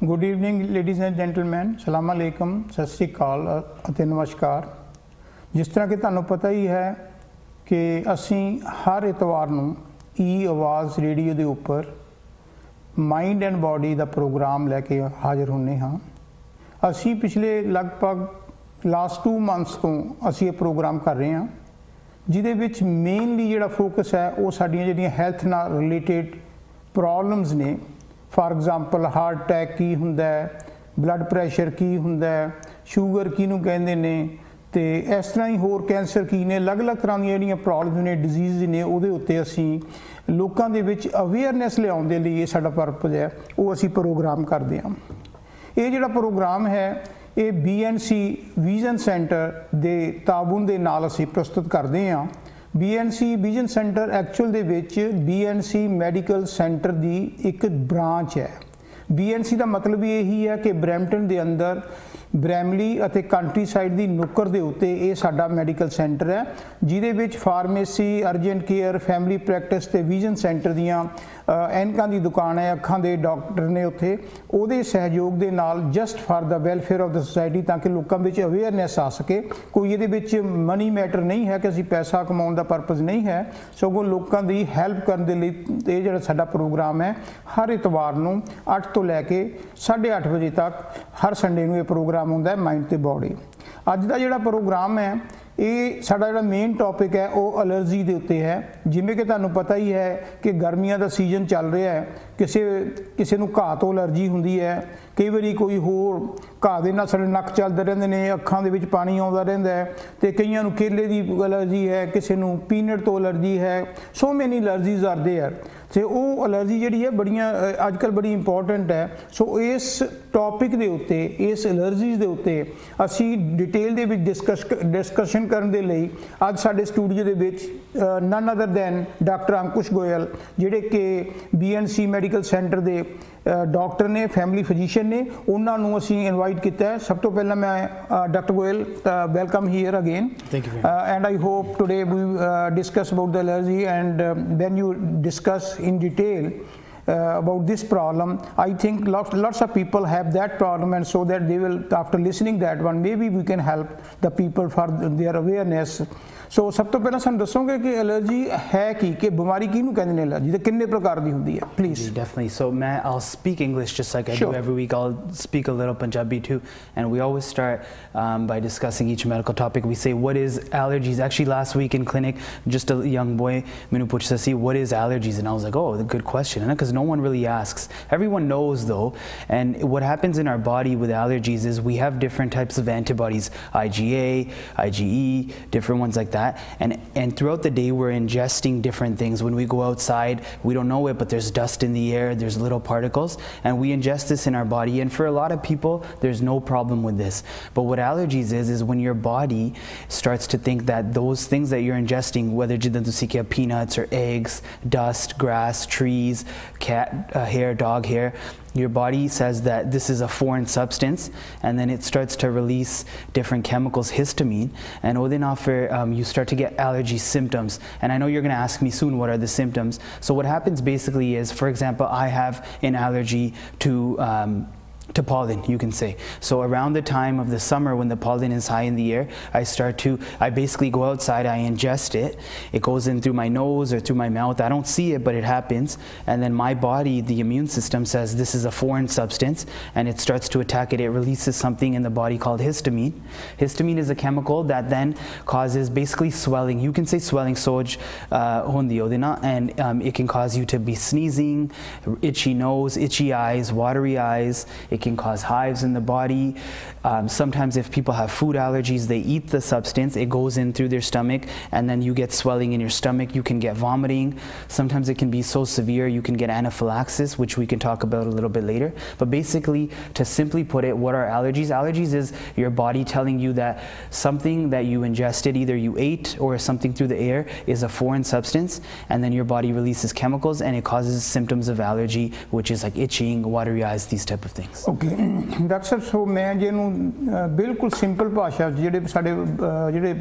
Good evening ladies and gentleman, सलाम अलैकुम, सत श्री अकाल ਅਤੇ ਨਮਸਕਾਰ। ਜਿਸ ਤਰ੍ਹਾਂ ਕਿ ਤੁਹਾਨੂੰ ਪਤਾ ਹੀ ਹੈ ਕਿ ਅਸੀਂ ਹਰ ਇਤਵਾਰ ਨੂੰ ਈ ਆਵਾਜ਼ ਰੇਡੀਓ ਦੇ ਉੱਪਰ ਮਾਈਂਡ ਐਂਡ ਬਾਡੀ ਦਾ ਪ੍ਰੋਗਰਾਮ ਲੈ ਕੇ ਹਾਜ਼ਰ ਹੁੰਦੇ ਹਾਂ। ਅਸੀਂ ਪਿਛਲੇ ਲਗਭਗ ਲਾਸਟ 2 ਮੰਥਸ ਤੋਂ ਅਸੀਂ ਇਹ ਪ੍ਰੋਗਰਾਮ ਕਰ ਰਹੇ ਹਾਂ, ਜਿਹਦੇ ਵਿੱਚ ਮੇਨਲੀ ਜਿਹੜਾ ਫੋਕਸ ਹੈ ਉਹ ਸਾਡੀਆਂ ਜਿਹੜੀਆਂ ਹੈਲਥ ਨਾਲ ਰਿਲੇਟਡ ਪ੍ਰੋਬਲਮਸ ਨੇ। ਫਾਰ ਐਗਜ਼ਾਮਪਲ ਹਾਰਟ ਅਟੈਕ ਕੀ ਹੁੰਦਾ ਹੈ, ਬਲੱਡ ਪ੍ਰੈਸ਼ਰ ਕੀ ਹੁੰਦਾ ਹੈ, ਸ਼ੂਗਰ ਕਿਹਨੂੰ ਕਹਿੰਦੇ ਨੇ, ਤੇ ਇਸ ਤਰ੍ਹਾਂ ਹੀ ਹੋਰ ਕੈਂਸਰ ਕੀ ਨੇ, ਅਲੱਗ-ਅਲੱਗ ਤਰ੍ਹਾਂ ਦੀਆਂ ਜਿਹੜੀਆਂ ਪ੍ਰੋਬਲਮਸ ਨੇ, ਡਿਜ਼ੀਜ਼ ਨੇ, ਉਹਦੇ ਉੱਤੇ ਅਸੀਂ ਲੋਕਾਂ ਦੇ ਵਿੱਚ ਅਵੇਅਰਨੈਸ ਲਿਆਉਣ ਦੇ ਲਈ ਇਹ ਸਾਡਾ ਪਰਪਸ ਹੈ, ਉਹ ਅਸੀਂ ਪ੍ਰੋਗਰਾਮ ਕਰਦੇ ਹਾਂ। ਇਹ ਜਿਹੜਾ ਪ੍ਰੋਗਰਾਮ ਹੈ ਇਹ BNC ਵਿਜ਼ਨ ਸੈਂਟਰ ਦੇ ਤਾਬੂਨ ਦੇ ਨਾਲ ਅਸੀਂ ਪ੍ਰਸਤੁਤ ਕਰਦੇ ਹਾਂ। BNC ਵਿਜ਼ਨ ਸੈਂਟਰ ਐਕਚੁਅਲ ਦੇ ਵਿੱਚ BNC ਮੈਡੀਕਲ ਸੈਂਟਰ ਦੀ ਇੱਕ ਬ੍ਰਾਂਚ ਹੈ। BNC ਦਾ ਮਤਲਬ ਇਹੀ ਹੈ ਕਿ ਬਰੈਂਪਟਨ ਦੇ ਅੰਦਰ ਬਰੈਮਲੀ ਅਤੇ ਕੰਟਰੀ ਸਾਈਡ ਦੀ ਨੁੱਕਰ ਦੇ ਉੱਤੇ ਇਹ ਸਾਡਾ ਮੈਡੀਕਲ ਸੈਂਟਰ ਹੈ, ਜਿਹਦੇ ਵਿੱਚ pharmacy, urgent care, family practice ਤੇ ਵਿਜ਼ਨ ਸੈਂਟਰ ਦੀਆਂ ਐਨਕਾਂ ਦੀ ਦੁਕਾਨ ਹੈ, ਅੱਖਾਂ ਦੇ ਡਾਕਟਰ ਨੇ ਉੱਥੇ, ਉਹਦੇ ਸਹਿਯੋਗ ਦੇ ਨਾਲ just for the welfare of the society, ਤਾਂ ਕਿ ਲੋਕਾਂ ਵਿੱਚ ਅਵੇਅਰਨੈਸ ਆ ਸਕੇ। ਕੋਈ ਇਹਦੇ ਵਿੱਚ ਮਨੀ ਮੈਟਰ ਨਹੀਂ ਹੈ ਕਿ ਅਸੀਂ ਪੈਸਾ ਕਮਾਉਣ ਦਾ ਪਰਪਸ ਨਹੀਂ ਹੈ, ਸਗੋਂ ਲੋਕਾਂ ਦੀ ਹੈਲਪ ਕਰਨ ਦੇ ਲਈ ਇਹ ਜਿਹੜਾ ਸਾਡਾ ਪ੍ਰੋਗਰਾਮ ਹੈ ਹਰ ਇਤਵਾਰ ਨੂੰ 8 ਤੋਂ ਲੈ ਕੇ 8:30 ਵਜੇ ਤੱਕ ਹਰ ਸੰਡੇ ਨੂੰ ਇਹ ਪ੍ਰੋਗਰਾਮ ਹੁੰਦਾ ਹੈ ਮਾਈਂਡ ਤੇ ਬਾਡੀ। ਅੱਜ ਦਾ ਜਿਹੜਾ ਪ੍ਰੋਗਰਾਮ ਹੈ ਇਹ ਸਾਡਾ ਜਿਹੜਾ ਮੇਨ ਟੌਪਿਕ ਹੈ ਉਹ ਅਲਰਜੀ ਦੇ ਉੱਤੇ ਹੈ। ਜਿਵੇਂ ਕਿ ਤੁਹਾਨੂੰ ਪਤਾ ਹੀ ਹੈ ਕਿ ਗਰਮੀਆਂ ਦਾ ਸੀਜ਼ਨ ਚੱਲ ਰਿਹਾ ਹੈ, ਕਿਸੇ ਨੂੰ ਘਾਹ ਤੋਂ ਅਲਰਜੀ ਹੁੰਦੀ ਹੈ, ਕਈ ਵਾਰੀ ਕੋਈ ਹੋਰ ਘਾਹ ਦੇ ਨਾਲ ਸਾਡੇ ਨੱਕ ਚੱਲਦੇ ਰਹਿੰਦੇ ਨੇ, ਅੱਖਾਂ ਦੇ ਵਿੱਚ ਪਾਣੀ ਆਉਂਦਾ ਰਹਿੰਦਾ ਹੈ, ਤੇ ਕਈਆਂ ਨੂੰ ਕੇਲੇ ਦੀ ਅਲਰਜੀ ਹੈ, ਕਿਸੇ ਨੂੰ ਪੀਨਟ ਤੋਂ ਅਲਰਜੀ ਹੈ। ਸੋ ਮੈਨੀ ਅਲਰਜੀਜ਼ ਆਰ ਦੇਅਰ, ਤੇ ਉਹ ਅਲਰਜੀ ਜਿਹੜੀ ਹੈ ਬੜੀਆਂ ਅੱਜ ਕੱਲ੍ਹ ਬੜੀ ਇੰਪੋਰਟੈਂਟ ਹੈ। ਸੋ ਇਸ ਟੌਪਿਕ ਦੇ ਉੱਤੇ, ਇਸ ਅਲਰਜੀਜ਼ ਦੇ ਉੱਤੇ ਅਸੀਂ ਡਿਟੇਲ ਦੇ ਵਿੱਚ ਡਿਸਕਸ਼ਨ ਕਰਨ ਦੇ ਲਈ ਅੱਜ ਸਾਡੇ ਸਟੂਡੀਓ ਦੇ ਵਿੱਚ none other than doctor Ankush Goyal, ਜਿਹੜੇ ਕਿ BNC ਮੈਡੀਕਲ ਸੈਂਟਰ ਦੇ ਡਾਕਟਰ ਨੇ, ਫੈਮਿਲੀ ਫਿਜ਼ੀਸ਼ੀਅਨ ਨੇ, ਉਹਨਾਂ ਨੂੰ ਅਸੀਂ ਇਨਵਾਈਟ ਕੀਤਾ ਹੈ। ਸਭ ਤੋਂ ਪਹਿਲਾਂ ਮੈਂ doctor Goyal, welcome here again, and I hope today we discuss about the allergy and when you discuss in detail about this problem. I think lots of people have that problem, and so that they will, after listening that one, maybe we can help the people for their awareness. ਸੋ ਸਭ ਤੋਂ ਪਹਿਲਾਂ ਸਾਨੂੰ ਦੱਸੋਗੇ ਕਿ allergy ਹੈ ਕੀ, ਕਿ ਬਿਮਾਰੀ ਕਿਹਨੂੰ ਕਹਿੰਦੇ ਨੇ, ਐਲਰਜੀ ਤੇ ਕਿੰਨੇ ਪ੍ਰਕਾਰ ਦੀ ਹੁੰਦੀ ਹੈ, please. Definitely. So I'll speak English just like I do every week. I'll speak a little Punjabi too, and we always start by discussing each medical topic. We say, what is allergies? Actually, last week in clinic, just a young boy ਮੈਨੂੰ ਪੁੱਛਦਾ ਸੀ, what is allergies? And I was like, oh, good question, because no one really asks. Everyone knows though, and what happens in our body with allergies is we have different types of antibodies, IgA, IgE, different ones like that. And throughout the day we're ingesting different things. When we go outside, we don't know it, but there's dust in the air, there's little particles, and we ingest this in our body. And for a lot of people there's no problem with this, but what allergies is when your body starts to think that those things that you're ingesting, whether it's peanuts or eggs, dust, grass, trees, cat hair, dog hair, your body says that this is a foreign substance, and then it starts to release different chemicals, histamine, and then after you start to get allergy symptoms. And I know you're going to ask me soon what are the symptoms. So what happens basically is, for example, I have an allergy to pollen, you can say. So around the time of the summer when the pollen is high in the air, I basically go outside, I ingest it, it goes in through my nose or through my mouth. I don't see it, but it happens, and then my body, the immune system, says this is a foreign substance, and it starts to attack it. It releases something in the body called histamine. Histamine is a chemical that then causes basically swelling. You can say swelling, soj hondi ਉਹਦੇ ਨਾਲ, and it can cause you to be sneezing, itchy nose, itchy eyes, watery eyes. It it can cause hives in the body. Sometimes if people have food allergies, they eat the substance, it goes in through their stomach, and then you get swelling in your stomach. You can get vomiting. Sometimes it can be so severe you can get anaphylaxis, which we can talk about a little bit later. But basically, to simply put it, what are allergies? Allergies is your body telling you that something that you ingested, either you ate or something through the air, is a foreign substance, and then your body releases chemicals and it causes symptoms of allergy, which is like itching, watery eyes, these type of things. Okay, doctor ਸਾਹਿਬ ਸੋ ਮੈਂ ਜਿਹਨੂੰ ਬਿਲਕੁਲ simple ਭਾਸ਼ਾ ਜਿਹੜੇ ਸਾਡੇ ਜਿਹੜੇ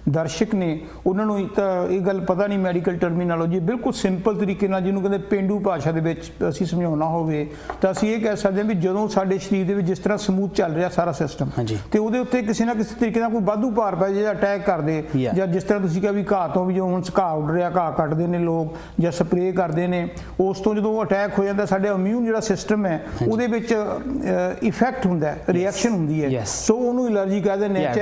ਦਰਸ਼ਕ ਨੇ ਉਹਨਾਂ ਨੂੰ ਤਾਂ ਇਹ ਗੱਲ ਪਤਾ ਨਹੀਂ ਮੈਡੀਕਲ ਟਰਮੀਨੋਲੋਜੀ, ਬਿਲਕੁਲ ਸਿੰਪਲ ਤਰੀਕੇ ਨਾਲ ਜਿਹਨੂੰ ਕਹਿੰਦੇ ਪੇਂਡੂ ਭਾਸ਼ਾ ਦੇ ਵਿੱਚ ਅਸੀਂ ਸਮਝਾਉਣਾ ਹੋਵੇ ਤਾਂ ਅਸੀਂ ਇਹ ਕਹਿ ਸਕਦੇ ਹਾਂ ਵੀ ਜਦੋਂ ਸਾਡੇ ਸਰੀਰ ਦੇ ਵਿੱਚ ਜਿਸ ਤਰ੍ਹਾਂ ਸਮੂਥ ਚੱਲ ਰਿਹਾ ਸਾਰਾ ਸਿਸਟਮ ਤੇ ਉਹਦੇ ਉੱਤੇ ਕਿਸੇ ਨਾ ਕਿਸੇ ਤਰੀਕੇ ਨਾਲ ਕੋਈ ਵਾਧੂ ਭਾਰ ਪੈ ਜਾਏ ਜਾਂ ਅਟੈਕ ਕਰਦੇ ਜਾਂ ਜਿਸ ਤਰ੍ਹਾਂ ਤੁਸੀਂ ਕਿਹਾ ਵੀ ਘਾਹ ਤੋਂ ਵੀ ਜੋ ਹੁਣ ਘਾਹ ਉੱਡ ਰਿਹਾ, ਘਾਹ ਕੱਟਦੇ ਨੇ ਲੋਕ ਜਾਂ ਸਪਰੇਅ ਕਰਦੇ ਨੇ, ਉਸ ਤੋਂ ਜਦੋਂ ਅਟੈਕ ਹੋ ਜਾਂਦਾ ਸਾਡੇ ਇਮਿਊਨ ਜਿਹੜਾ ਸਿਸਟਮ ਹੈ ਉਹਦੇ ਵਿੱਚ ਇਫੈਕਟ ਹੁੰਦਾ ਹੈ, ਰਿਐਕਸ਼ਨ ਹੁੰਦੀ ਹੈ, ਸੋ ਉਹਨੂੰ ਐਲਰਜੀ ਕਹਿ ਦਿੰਦੇ ਆ।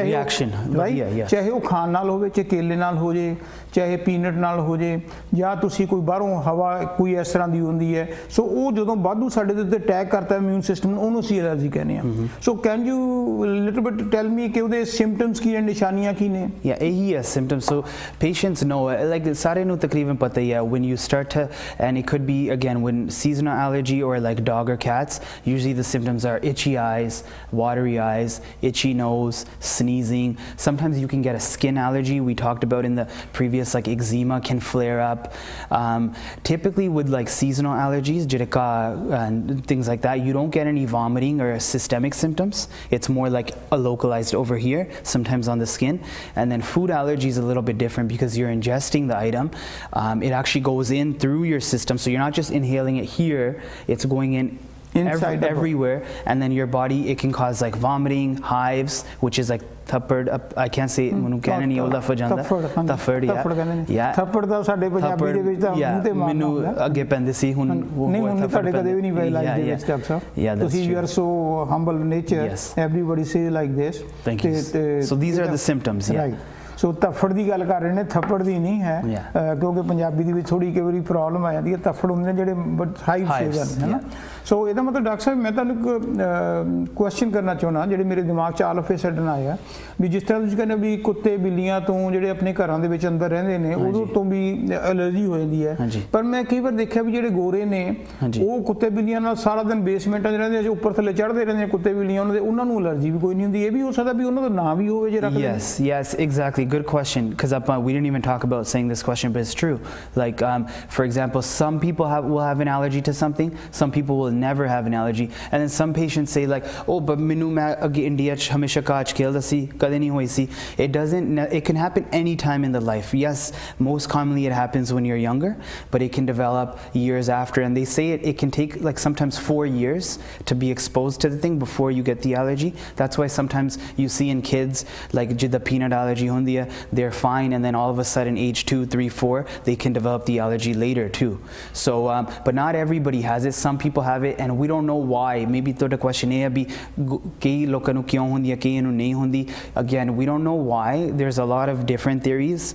ਚਾਹੇ ਉਹ ਖਾਣ ਨਾਲ ਹੋਵੇ, ਚਾਹੇ ਕੇਲੇ ਨਾਲ ਹੋ ਜੇ, ਚਾਹੇ ਪੀਨਟ ਨਾਲ ਹੋ ਜੇ, ਜਾਂ ਤੁਸੀਂ ਕੋਈ ਬਾਹਰੋਂ ਹਵਾ ਕੋਈ ਇਸ ਤਰ੍ਹਾਂ ਦੀ ਹੁੰਦੀ ਹੈ, ਸੋ ਉਹ ਜਦੋਂ ਵਾਧੂ ਸਾਡੇ ਦੇ ਉੱਤੇ ਅਟੈਕ ਕਰਦਾ ਇਮਿਊਨ ਸਿਸਟਮ ਉਹਨੂੰ ਅਸੀਂ ਐਲਰਜੀ ਕਹਿੰਦੇ ਹਾਂ। ਸੋ ਕੈਨ ਯੂ ਲਿਟਲ ਬਿਟ ਟੈਲ ਮੀ ਕਿ ਉਹਦੇ ਸਿੰਪਟਮਸ ਕੀ ਨੇ, ਨਿਸ਼ਾਨੀਆਂ ਕੀ ਨੇ? ਇਹੀ ਹੈ symptoms. So patients know, like ਸਾਰੇ ਨੂੰ ਤਕਰੀਬਨ ਪਤਾ ਹੀ ਹੈ, when you start to, and it could be again when seasonal allergy or like dog or cats, usually the symptoms are itchy eyes, watery eyes, itchy nose, sneezing. Sometimes you can get a skin allergy. We talked about in the previous, like eczema can flare up. Typically with like seasonal allergies, jirika and things like that, you don't get any vomiting or systemic symptoms. It's more like a localized over here, sometimes on the skin. And then food allergy is a little bit different because you're ingesting the item. It actually goes in through your system, so you're not just inhaling it here, it's going in inside everywhere, and then your body, it can cause like vomiting, hives, which is like ਥੱਪੜ, I can't say ਮੈਨੂੰ ਕਹਿਣਾ ਨਹੀਂ ਆਉਂਦਾ ਫ ਜਾਂਦਾ, ਥੱਪੜ ਯਾ ਥੱਪੜ ਦਾ ਸਾਡੇ ਪੰਜਾਬੀ ਦੇ ਵਿੱਚ ਤਾਂ ਮੂੰਹ ਤੇ ਮਾਰਨਾ ਮੈਨੂੰ ਅੱਗੇ ਪੈਂਦੇ ਸੀ, ਹੁਣ ਨਹੀਂ ਹੁਣ ਤੁਹਾਡੇ ਕਦੇ ਵੀ ਨਹੀਂ ਪਏ ਲਾਈਫ ਦੇ ਵਿੱਚ ਡਾਕਟਰ ਸਾਹਿਬ, ਤੁਸੀਂ you are so humble nature, everybody say like this. Thank you. So these are the symptoms. So ਧੱਫੜ ਦੀ ਗੱਲ ਕਰ ਰਹੇ ਨੇ, ਥੱਪੜ ਦੀ ਨਹੀਂ ਹੈ, ਕਿਉਂਕਿ ਪੰਜਾਬੀ ਦੇ ਵਿੱਚ ਥੋੜੀ ਕਈ ਵਾਰੀ ਪ੍ਰੋਬਲਮ ਆ ਜਾਂਦੀ ਹੈ, ਧੱਫੜ ਹੁੰਦੇ ਨੇ ਜਿਹੜੇ ਹਾਈ ਫੇਵਰ ਹੈ ਨਾ। ਸੋ ਇਹਦਾ ਮਤਲਬ ਡਾਕਟਰ ਸਾਹਿਬ ਮੈਂ ਤੁਹਾਨੂੰ ਇੱਕ ਕੁਐਸਚਨ ਕਰਨਾ ਚਾਹੁੰਦਾ ਜਿਹੜੇ ਮੇਰੇ ਦਿਮਾਗ 'ਚ ਆਲ ਆਫ ਏ ਸਡਨ ਆਇਆ ਵੀ ਜਿਸ ਤਰ੍ਹਾਂ ਤੁਸੀਂ ਕਹਿੰਦੇ ਵੀ ਕੁੱਤੇ ਬਿੱਲੀਆਂ ਤੋਂ ਜਿਹੜੇ ਆਪਣੇ ਘਰਾਂ ਦੇ ਵਿੱਚ ਅੰਦਰ ਰਹਿੰਦੇ ਨੇ ਉਦੋਂ ਤੋਂ ਵੀ ਐਲਰਜੀ ਹੋ ਜਾਂਦੀ ਹੈ, ਪਰ ਮੈਂ ਕਈ ਵਾਰ ਦੇਖਿਆ ਵੀ ਜਿਹੜੇ ਗੋਰੇ ਨੇ ਉਹ ਕੁੱਤੇ ਬਿੱਲੀਆਂ ਨਾਲ ਸਾਰਾ ਦਿਨ ਬੇਸਮੈਂਟਾਂ 'ਚ ਰਹਿੰਦੇ, ਉੱਪਰ ਥੱਲੇ ਚੜ੍ਹਦੇ ਰਹਿੰਦੇ ਨੇ ਕੁੱਤੇ ਬਿੱਲੀਆਂ, ਉਹਨਾਂ ਨੂੰ ਐਲਰਜੀ ਵੀ ਕੋਈ ਨਹੀਂ ਹੁੰਦੀ। ਇਹ ਵੀ ਹੋ ਸਕਦਾ ਵੀ ਉਹਨਾਂ ਦਾ ਨਾਂ ਵੀ ਹੋਵੇ ਜੇ ਰੱਖਦੇ। Yes, exactly. Good question, because we didn't even talk about saying this question, but it's true. Like for example, some people will have an allergy to something, some people will never have an allergy, and then some patients say like, oh but minu main age India ch hamesha kaach khelda si kade nahi hoyi si. It can happen any time in the life. Yes, most commonly it happens when you're younger, but it can develop years after, and they say it can take like sometimes 4 years to be exposed to the thing before you get the allergy. That's why sometimes you see in kids like the peanut allergy hundi hai, they're fine, and then all of a sudden age 2, 3, 4 they can develop the allergy later too. So but not everybody has it. Some people have it and we don't know why. Maybe the question hai abhi kai lokan nu kyon hundi hai, kai nu nahi hundi. Again, we don't know why. There's a lot of different theories,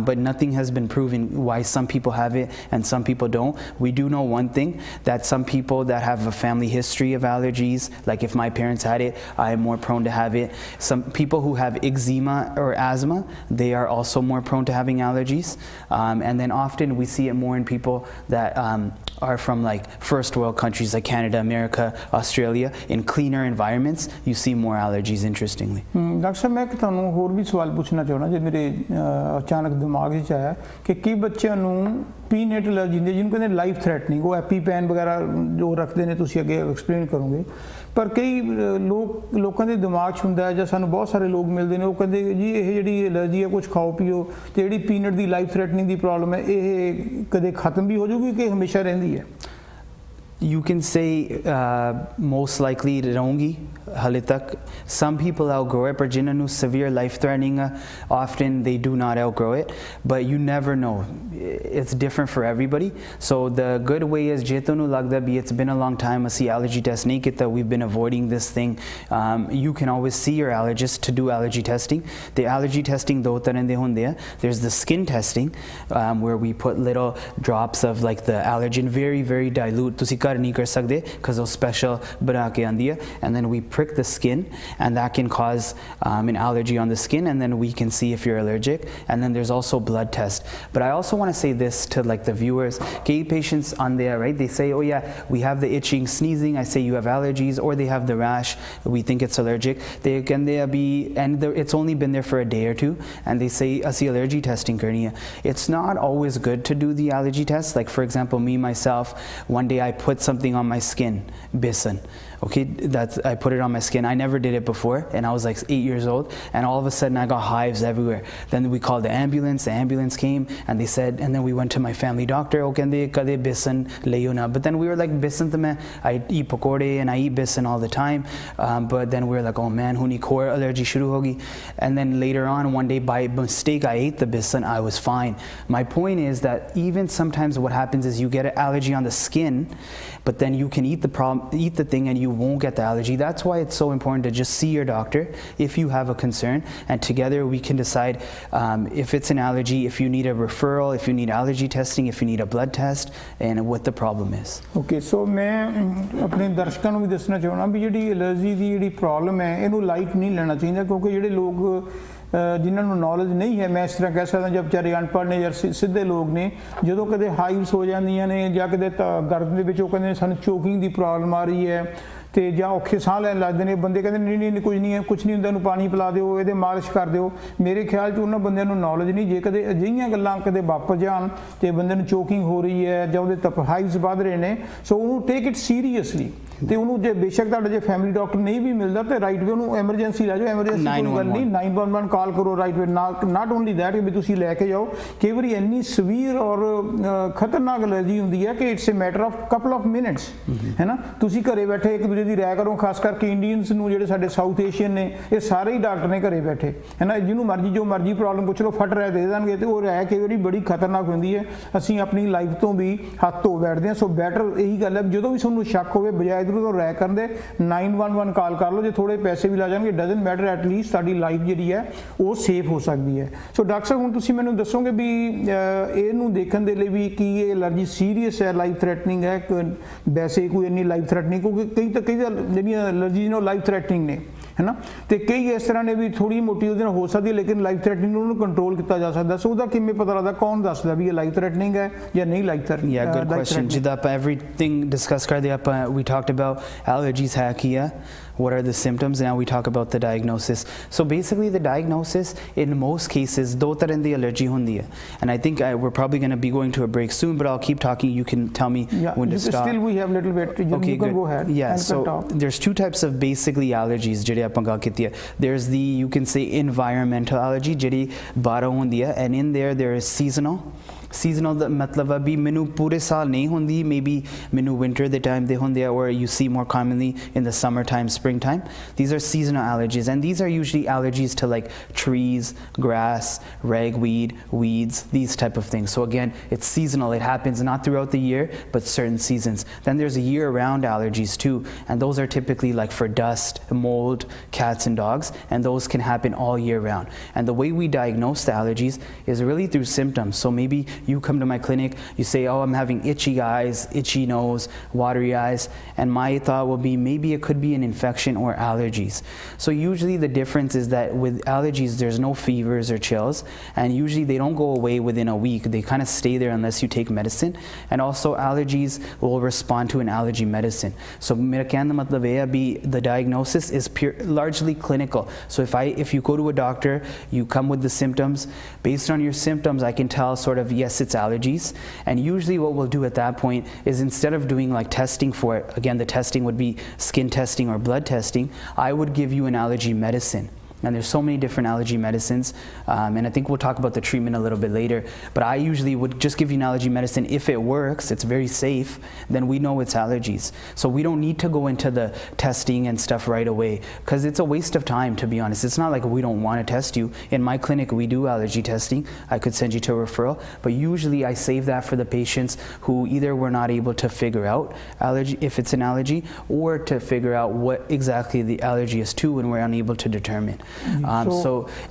but nothing has been proven why some people have it and some people don't. We do know one thing, that some people that have a family history of allergies, like if my parents had it, I am more prone to have it. Some people who have eczema or asthma, they are also more prone to having allergies, and then often we see it more in people that are from like first world countries like Canada, America, Australia. In cleaner environments you see more allergies, interestingly. Doctor ਸਾਹਿਬ ਮੈਂ ਤੁਹਾਨੂੰ ਹੋਰ ਵੀ ਸਵਾਲ ਪੁੱਛਣਾ ਚਾਹੁੰਦਾ ਜੇ ਮੇਰੇ ਅਚਾਨਕ ਦਿਮਾਗ 'ਚ ਆਇਆ ਕਿ ਕਈ ਬੱਚਿਆਂ ਨੂੰ ਪੀਨਟ ਐਲਰਜੀ ਹੁੰਦੀ ਜਿਹਨੂੰ ਕਹਿੰਦੇ ਲਾਈਫ ਥ੍ਰੈਟਨਿੰਗ, ਉਹ ਐਪੀਪੈਨ ਵਗੈਰਾ ਜੋ ਰੱਖਦੇ ਨੇ, ਤੁਸੀਂ ਅੱਗੇ ਐਕਸਪਲੇਨ ਕਰੋਗੇ, ਪਰ ਕਈ ਲੋਕਾਂ ਦੇ ਦਿਮਾਗ 'ਚ ਹੁੰਦਾ ਹੈ ਜਾਂ ਸਾਨੂੰ ਬਹੁਤ ਸਾਰੇ ਲੋਕ ਮਿਲਦੇ ਨੇ ਉਹ ਕਹਿੰਦੇ ਜੀ ਇਹ ਜਿਹੜੀ ਐਲਰਜੀ ਹੈ ਕੁਝ ਖਾਓ ਪੀਓ ਤੇ ਜਿਹੜੀ ਪੀਨਟ ਦੀ ਲਾਈਫ ਥ੍ਰੈਟਨਿੰਗ ਦੀ ਪ੍ਰੋਬਲਮ ਹੈ ਇਹ ਕਦੇ ਖਤਮ ਵੀ ਹੋ ਜਾਊਗੀ ਕਿ ਹਮੇਸ਼ਾ ਰਹਿੰਦੀ ਹੈ? You can say most likely ਰਹੂੰਗੀ ਹਾਲੇ ਤੱਕ. Some people outgrow it, ਪਰ ਜਿਨ੍ਹਾਂ ਨੂੰ severe life threatening often they do not outgrow it, but you never know. It's different for everybody. So the good way is ਜੇ ਤੁਹਾਨੂੰ ਲੱਗਦਾ ਵੀ it's been a long time ਅਸੀਂ allergy test ਨਹੀਂ ਕੀਤਾ, we've been avoiding this thing, you can always see your allergist to do allergy testing. The allergy testing ਦੋ ਤਰ੍ਹਾਂ ਦੇ ਹੁੰਦੇ ਆ. There's the skin testing where we put little drops of like the allergen, very very dilute. ਤੁਸੀਂ घर नहीं कर सकते because वो special बना के आंदी है, and then we prick the skin and that can cause an allergy on the skin, and then we can see if you're allergic. And then there's also blood test. But I also want to say this to like the viewers, key patients on there, right, they say, oh yeah, we have the itching, sneezing, I say you have allergies, or they have the rash, we think it's allergic. They can be, and it's only been there for a day or two, and they say asi allergy testing karni hai. It's not always good to do the allergy test. Like for example, me myself, one day I put something on my skin, besan. Okay, I put it on my skin. I never did it before, and I was like 8 years old, and all of a sudden I got hives everywhere. Then we called the ambulance came, and they said, and then we went to my family doctor, oh kande kade besan layo na. But then we were like, besan to main, I eat pakode and I eat besan all the time, but then we were like, oh man, huni core allergy shuru hogi. And then later on, one day by mistake I ate the besan, I was fine. My point is that even sometimes what happens is you get an allergy on the skin, but then you can eat the thing and you won't get the allergy. That's why it's so important to just see your doctor if you have a concern, and together we can decide if it's an allergy, if you need a referral, if you need allergy testing, if you need a blood test, and what the problem is. Okay, so मैं अपने दर्शकों ਨੂੰ ਵੀ ਦੱਸਣਾ ਚਾਹੁੰਦਾ ਵੀ ਜਿਹੜੀ allergy ਦੀ ਜਿਹੜੀ problem ਹੈ ਇਹਨੂੰ ਲਾਈਟ ਨਹੀਂ ਲੈਣਾ ਚਾਹੀਦਾ, ਕਿਉਂਕਿ ਜਿਹੜੇ ਲੋਕ ਜਿਨ੍ਹਾਂ ਨੂੰ ਨੌਲੇਜ ਨਹੀਂ ਹੈ, ਮੈਂ ਇਸ ਤਰ੍ਹਾਂ ਕਹਿ ਸਕਦਾ ਜਦ ਵਿਚਾਰੇ ਅਨਪੜ੍ਹ ਨੇ ਜਾਂ ਸਿੱਧੇ ਲੋਕ ਨੇ, ਜਦੋਂ ਕਦੇ ਹਾਈਵਸ ਹੋ ਜਾਂਦੀਆਂ ਨੇ ਜਾਂ ਕਦੇ ਗਰਦਨ ਦੇ ਵਿੱਚ ਉਹ ਕਹਿੰਦੇ ਸਾਨੂੰ ਚੋਕਿੰਗ ਦੀ ਪ੍ਰੋਬਲਮ ਆ ਰਹੀ ਹੈ ਤੇ ਜਾਂ ਔਖੇ ਸਾਹ ਲੈਣ ਲੱਗਦੇ ਨੇ, ਬੰਦੇ ਕਹਿੰਦੇ ਨਹੀਂ ਕੁਝ ਨਹੀਂ ਹੈ, ਕੁਝ ਨਹੀਂ ਹੁੰਦਾ, ਇਹਨੂੰ ਪਾਣੀ ਪਿਲਾ ਦਿਓ, ਇਹਦੇ ਮਾਲਿਸ਼ ਕਰ ਦਿਓ। ਮੇਰੇ ਖਿਆਲ 'ਚ ਉਹਨਾਂ ਬੰਦਿਆਂ ਨੂੰ ਨੌਲੇਜ ਨਹੀਂ, ਜੇ ਕਦੇ ਅਜਿਹੀਆਂ ਗੱਲਾਂ ਕਦੇ ਵਾਪਰ ਜਾਣ ਤੇ ਬੰਦੇ ਨੂੰ ਚੋਕਿੰਗ ਹੋ ਰਹੀ ਹੈ ਜਾਂ ਉਹਦੇ ਹਾਈਵਸ ਵੱਧ ਰਹੇ ਨੇ, ਸੋ ਉਹਨੂੰ ਟੇਕ ਇਟ ਸੀਰੀਅਸਲੀ, ਤੇ ਉਹਨੂੰ ਜੇ ਬੇਸ਼ੱਕ ਤੁਹਾਡਾ ਜੇ ਫੈਮਿਲੀ ਡਾਕਟਰ ਨਹੀਂ ਵੀ ਮਿਲਦਾ ਤੇ ਰਾਈਟ ਵੇ ਉਹਨੂੰ ਐਮਰਜੈਂਸੀ ਲੈ ਜਾਓ, ਐਮਰਜੈਂਸੀ ਕੋਈ ਗੱਲ ਨਹੀਂ, 911 ਕਾਲ ਕਰੋ right away. Not only that we ਤੁਸੀਂ ਲੈ ਕੇ ਜਾਓ, ਕਈ ਵਾਰੀ ਇੰਨੀ ਸਵੀਅਰ ਔਰ ਖਤਰਨਾਕ ਐਲਰਜੀ ਹੁੰਦੀ ਹੈ ਕਿ it's a matter of couple of minutes, ਹੈ ਨਾ। ਤੁਸੀਂ ਘਰੇ ਬੈਠੇ ਇੱਕ ਦੂਜੇ ਦੀ ਰਾਇ ਕਰੋ, ਖਾਸ ਕਰਕੇ ਇੰਡੀਅਨਸ ਨੂੰ, ਜਿਹੜੇ ਸਾਡੇ ਸਾਊਥ ਏਸ਼ੀਅਨ ਨੇ, ਇਹ ਸਾਰੇ ਹੀ ਡਾਕਟਰ ਨੇ ਘਰੇ ਬੈਠੇ, ਹੈ ਨਾ, ਜਿਹਨੂੰ ਮਰਜ਼ੀ ਜੋ ਮਰਜ਼ੀ ਪ੍ਰੋਬਲਮ ਪੁੱਛ ਲਓ ਫਟ ਰਾਇ ਦੇ ਦੇਣਗੇ, ਤੇ ਉਹ ਰਾਇ ਕਈ ਵਾਰੀ ਬੜੀ ਖਤਰਨਾਕ ਹੁੰਦੀ ਹੈ। ਅਸੀਂ ਆਪਣੀ ਲਾਈਫ ਤੋਂ ਵੀ ਹੱਥ ਧੋ ਬੈਠਦੇ ਹਾਂ। ਸੋ ਬੈਟਰ ਇਹੀ ਗੱਲ ਹੈ, ਜਦੋਂ ਵੀ ਤੁਹਾਨੂੰ ਸ਼ੱਕ ਹੋਵੇ ਬਜਾਏ ਇੱਧਰੋਂ ਤੋਂ ਰਾਇ ਕਰਨ ਦੇ 911 ਕਾਲ ਕਰ ਲਓ, ਜੇ ਥੋੜੇ ਪੈਸੇ ਵੀ ਲਾ ਜਾਣਗੇ ਡਜ਼ਨਟ ਮੈਟਰ, ਐਟਲੀਸਟ ਸਾਡੀ ਲਾਈਫ ਜਿਹੜੀ ਹੈ ਉਹ ਸੇਫ ਹੋ ਸਕਦੀ ਹੈ। ਸੋ ਡਾਕਟਰ ਸਾਹਿਬ ਹੁਣ ਤੁਸੀਂ ਮੈਨੂੰ ਦੱਸੋਗੇ ਵੀ ਇਹਨੂੰ ਦੇਖਣ ਦੇ ਲਈ ਵੀ ਕੀ ਇਹ ਐਲਰਜੀ ਸੀਰੀਅਸ ਹੈ, ਲਾਈਫ ਥ੍ਰੈਟਨਿੰਗ ਹੈ, ਵੈਸੇ ਕੋਈ ਇੰਨੀ ਲਾਈਫ ਥ੍ਰੈਟਨਿੰਗ, ਕਿਉਂਕਿ ਕਈ ਜਿਹੜੀਆਂ ਐਲਰਜੀਜ਼ ਨੇ ਉਹ ਲਾਈਫ ਥ੍ਰੈਟਨਿੰਗ ਨੇ, ਹੈ ਨਾ, ਤੇ ਕਈ ਇਸ ਤਰ੍ਹਾਂ ਨੇ ਵੀ ਥੋੜੀ ਮੋਟੀ ਉਹਦੇ ਨਾਲ ਹੋ ਸਕਦੀ ਹੈ, ਲੇਕਿਨ ਲਾਈਫ ਥ੍ਰੈਟਨਿੰਗ ਨੂੰ ਕੰਟਰੋਲ ਕੀਤਾ ਜਾ ਸਕਦਾ। ਸੋ ਉਹਦਾ ਕਿਵੇਂ ਪਤਾ ਲੱਗਦਾ, ਕੌਣ ਦੱਸਦਾ ਵੀ ਇਹ ਲਾਈਫ ਥ੍ਰੈਟਨਿੰਗ ਹੈ ਜਾਂ ਨਹੀਂ life threatening? Yeah, good question. ਜਿੱਦਾਂ ਆਪਾਂ everything discuss ਕਰਦੇ ਆਪਾਂ, we talked about allergies ਹੈ ਕੀ ਆ, what are the symptoms, now we talk about the diagnosis. So basically the diagnosis in most cases ਦੋ ਤਰ੍ਹਾਂ ਦੀ allergy ਹੁੰਦੀ ਹੈ, and I think we're probably going to be going to a break soon, but I'll keep talking, you can tell me when to stop. Still we have little bit, okay, you can go ahead. Yeah, so there's two types of basically allergies ਜਿਹੜੇ ਆਪਾਂ ਗੱਲ ਕੀਤੀ ਹੈ. There's the, you can say, environmental allergy ਜਿਹੜੀ ਬਾਹਰੋਂ ਹੁੰਦੀ ਹੈ, and in there is seasonal ਦਾ ਮਤਲਬ ਹੈ ਵੀ ਮੈਨੂੰ ਪੂਰੇ ਸਾਲ ਨਹੀਂ ਹੁੰਦੀ, maybe ਮੈਨੂੰ winter ਦੇ time ਦੇ ਹੁੰਦੇ ਆ, or you see more commonly in the summertime, springtime. These are seasonal allergies, and these are usually allergies to like trees, grass, ragweed, weeds, these type of things. So again, it's seasonal, it happens not throughout the year but certain seasons. Then there's year-round allergies too, and those are typically like for dust, mold, cats and dogs, and those can happen all year round. And the way we diagnose the allergies is really through symptoms. So maybe you come to my clinic, you say, oh, I'm having itchy eyes, itchy nose, watery eyes, and my thought will be maybe it could be an infection or allergies. So usually the difference is that with allergies there's no fevers or chills, and usually they don't go away within a week, they kind of stay there unless you take medicine. And also allergies will respond to an allergy medicine. So mera kehna matlab hai abhi the diagnosis is largely clinical. So if you go to a doctor, you come with the symptoms, based on your symptoms I can tell sort of, yes, it's allergies. And usually what we'll do at that point is, instead of doing like testing for it, again the testing would be skin testing or blood testing, I would give you an allergy medicine. And there's so many different allergy medicines, and I think we'll talk about the treatment a little bit later, but I usually would just give you an allergy medicine. If it works, it's very safe, then we know it's allergies. So we don't need to go into the testing and stuff right away, because it's a waste of time, to be honest. It's not like we don't want to test you. In my clinic we do allergy testing, I could send you to a referral, but usually I save that for the patients who either were not able to figure out allergy, if it's an allergy, or to figure out what exactly the allergy is to, and we're unable to determine.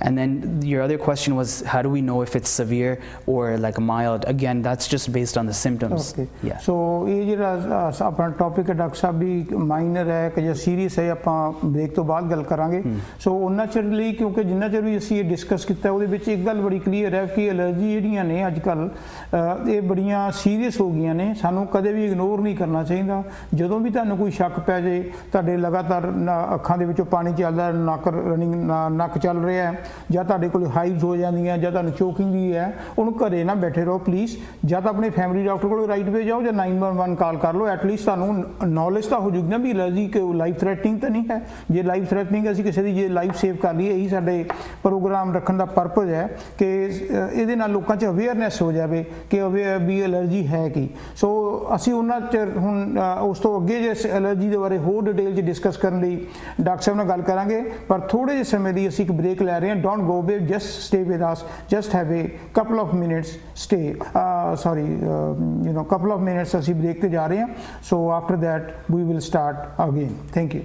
And then your other question was, how do we know if it's severe or like mild? Again, that's just based on the symptoms. Okay. Yeah. So ਇਹ ਜਿਹੜਾ ਆਪਣਾ topic ਹੈ doctor ਸਾਹਿਬ ਵੀ minor ਹੈ ਕਿ ਜਾਂ serious ਹੈ ਆਪਾਂ break ਤੋਂ ਬਾਅਦ ਗੱਲ ਕਰਾਂਗੇ। ਸੋ ਉਹਨਾਂ ਚਿਰ ਲਈ ਕਿਉਂਕਿ ਜਿੰਨਾ ਚਿਰ ਵੀ ਅਸੀਂ ਇਹ ਡਿਸਕਸ ਕੀਤਾ ਉਹਦੇ ਵਿੱਚ ਇੱਕ ਗੱਲ ਬੜੀ ਕਲੀਅਰ ਹੈ ਕਿ ਐਲਰਜੀ ਜਿਹੜੀਆਂ ਨੇ ਅੱਜ ਕੱਲ੍ਹ ਇਹ ਬੜੀਆਂ ਸੀਰੀਅਸ ਹੋ ਗਈਆਂ ਨੇ। ਸਾਨੂੰ ਕਦੇ ਵੀ ਇਗਨੋਰ ਨਹੀਂ ਕਰਨਾ ਚਾਹੀਦਾ। ਜਦੋਂ ਵੀ ਤੁਹਾਨੂੰ ਕੋਈ ਸ਼ੱਕ ਪੈ ਜੇ, ਤੁਹਾਡੇ ਲਗਾਤਾਰ ਅੱਖਾਂ ਦੇ ਵਿੱਚੋਂ ਪਾਣੀ ਚੱਲਦਾ, ਨੱਕ ਚੱਲ ਰਿਹਾ ਹੈ, ਜਾਂ ਤੁਹਾਡੇ ਕੋਲ ਹਾਈਵਸ ਹੋ ਜਾਂਦੀਆਂ, ਜਾਂ ਤੁਹਾਨੂੰ ਚੋਕਿੰਗ ਵੀ ਹੈ, ਉਹਨੂੰ ਘਰੇ ਨਾ ਬੈਠੇ ਰਹੋ ਪਲੀਜ਼। ਜਾਂ ਤਾਂ ਆਪਣੇ ਫੈਮਿਲੀ ਡਾਕਟਰ ਕੋਲ ਰਾਈਟ ਵੇ ਜਾਓ ਜਾਂ 911 ਕਾਲ ਕਰ ਲਓ। ਐਟਲੀਸਟ ਤੁਹਾਨੂੰ ਨੌਲੇਜ ਤਾਂ ਹੋ ਜੂਗੀ ਨਾ ਵੀ ਐਲਰਜੀ ਕਿ ਲਾਈਫ ਥ੍ਰੈਟਨਿੰਗ ਤਾਂ ਨਹੀਂ ਹੈ। ਜੇ ਲਾਈਫ ਥ੍ਰੈਟਨਿੰਗ ਅਸੀਂ ਕਿਸੇ ਦੀ ਜੇ ਲਾਈਫ ਸੇਵ ਕਰ ਲਈਏ, ਇਹੀ ਸਾਡੇ ਪ੍ਰੋਗਰਾਮ ਰੱਖਣ ਦਾ ਪਰਪਸ ਹੈ ਕਿ ਇਹਦੇ ਨਾਲ ਲੋਕਾਂ 'ਚ ਅਵੇਅਰਨੈਸ ਹੋ ਜਾਵੇ ਕਿ ਵੀ ਐਲਰਜੀ ਹੈ ਕੀ। ਸੋ ਅਸੀਂ ਉਹਨਾਂ 'ਚ ਹੁਣ ਉਸ ਤੋਂ ਅੱਗੇ ਜੇ ਐਲਰਜੀ ਦੇ ਬਾਰੇ ਹੋਰ ਡਿਟੇਲ 'ਚ ਡਿਸਕਸ ਕਰਨ ਲਈ ਡਾਕਟਰ ਸਾਹਿਬ ਨਾਲ ਗੱਲ ਕਰਾਂਗੇ, ਪਰ ਥੋੜ੍ਹੇ ਜਿਹੇ ਸਮੇਂ ਲਈ ਅਸੀਂ ਇੱਕ ਬ੍ਰੇਕ ਲੈ ਰਹੇ ਹਾਂ। Don't go away, just stay with us, just have a couple of minutes stay couple of minutes ਅਸੀਂ ਬ੍ਰੇਕ ਤੇ ਜਾ ਰਹੇ ਹਾਂ। So after that we will start again. Thank you.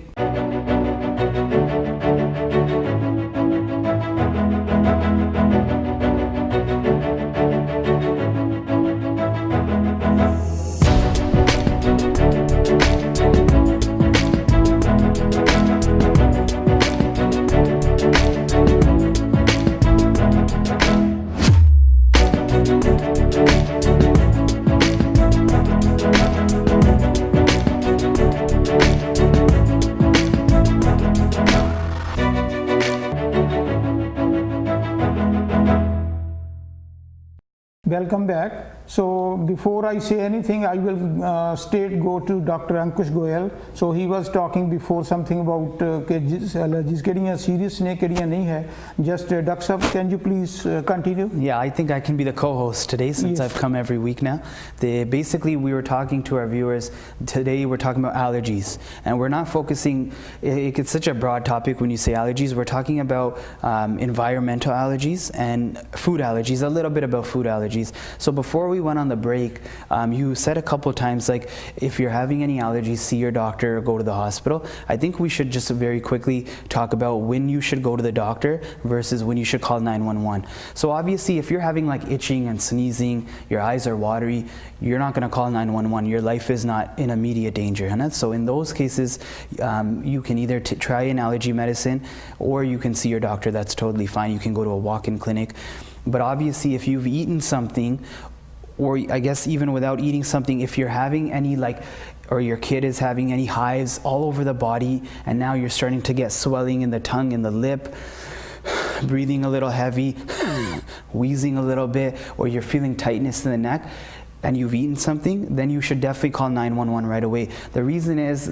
Welcome back. So before I say anything, I will go to Dr. Ankush Goyal. So he was talking before something about allergies ਕਿਹੜੀਆਂ serious ਨੇ ਕਿਹੜੀਆਂ ਨਹੀਂ ਹੈ। Just Dr. Sahab, can you please continue? Yeah, I think I can be the co-host today since I've come every week now. Basically, we were talking to our viewers today. We're talking about allergies, and we're not focusing. It's such a broad topic when you say allergies. We're talking about environmental allergies and food allergies. A little bit about food allergies. So before we went on the break, you said a couple times, like, if you're having any allergies, see your doctor or go to the hospital. I think we should just very quickly talk about when you should go to the doctor versus when you should call 911. So obviously, if you're having like itching and sneezing, your eyes are watery, you're not going to call 911. Your life is not in immediate danger. So in those cases, you can either try an allergy medicine or you can see your doctor. That's totally fine. You can go to a walk-in clinic. But obviously, if you've eaten something, or I guess even without eating something, if you're having any or your kid is having any hives all over the body, and now you're starting to get swelling in the tongue and the lip, breathing a little heavy, wheezing a little bit, or you're feeling tightness in the neck, and you've eaten something, then you should definitely call 911 right away. The reason is,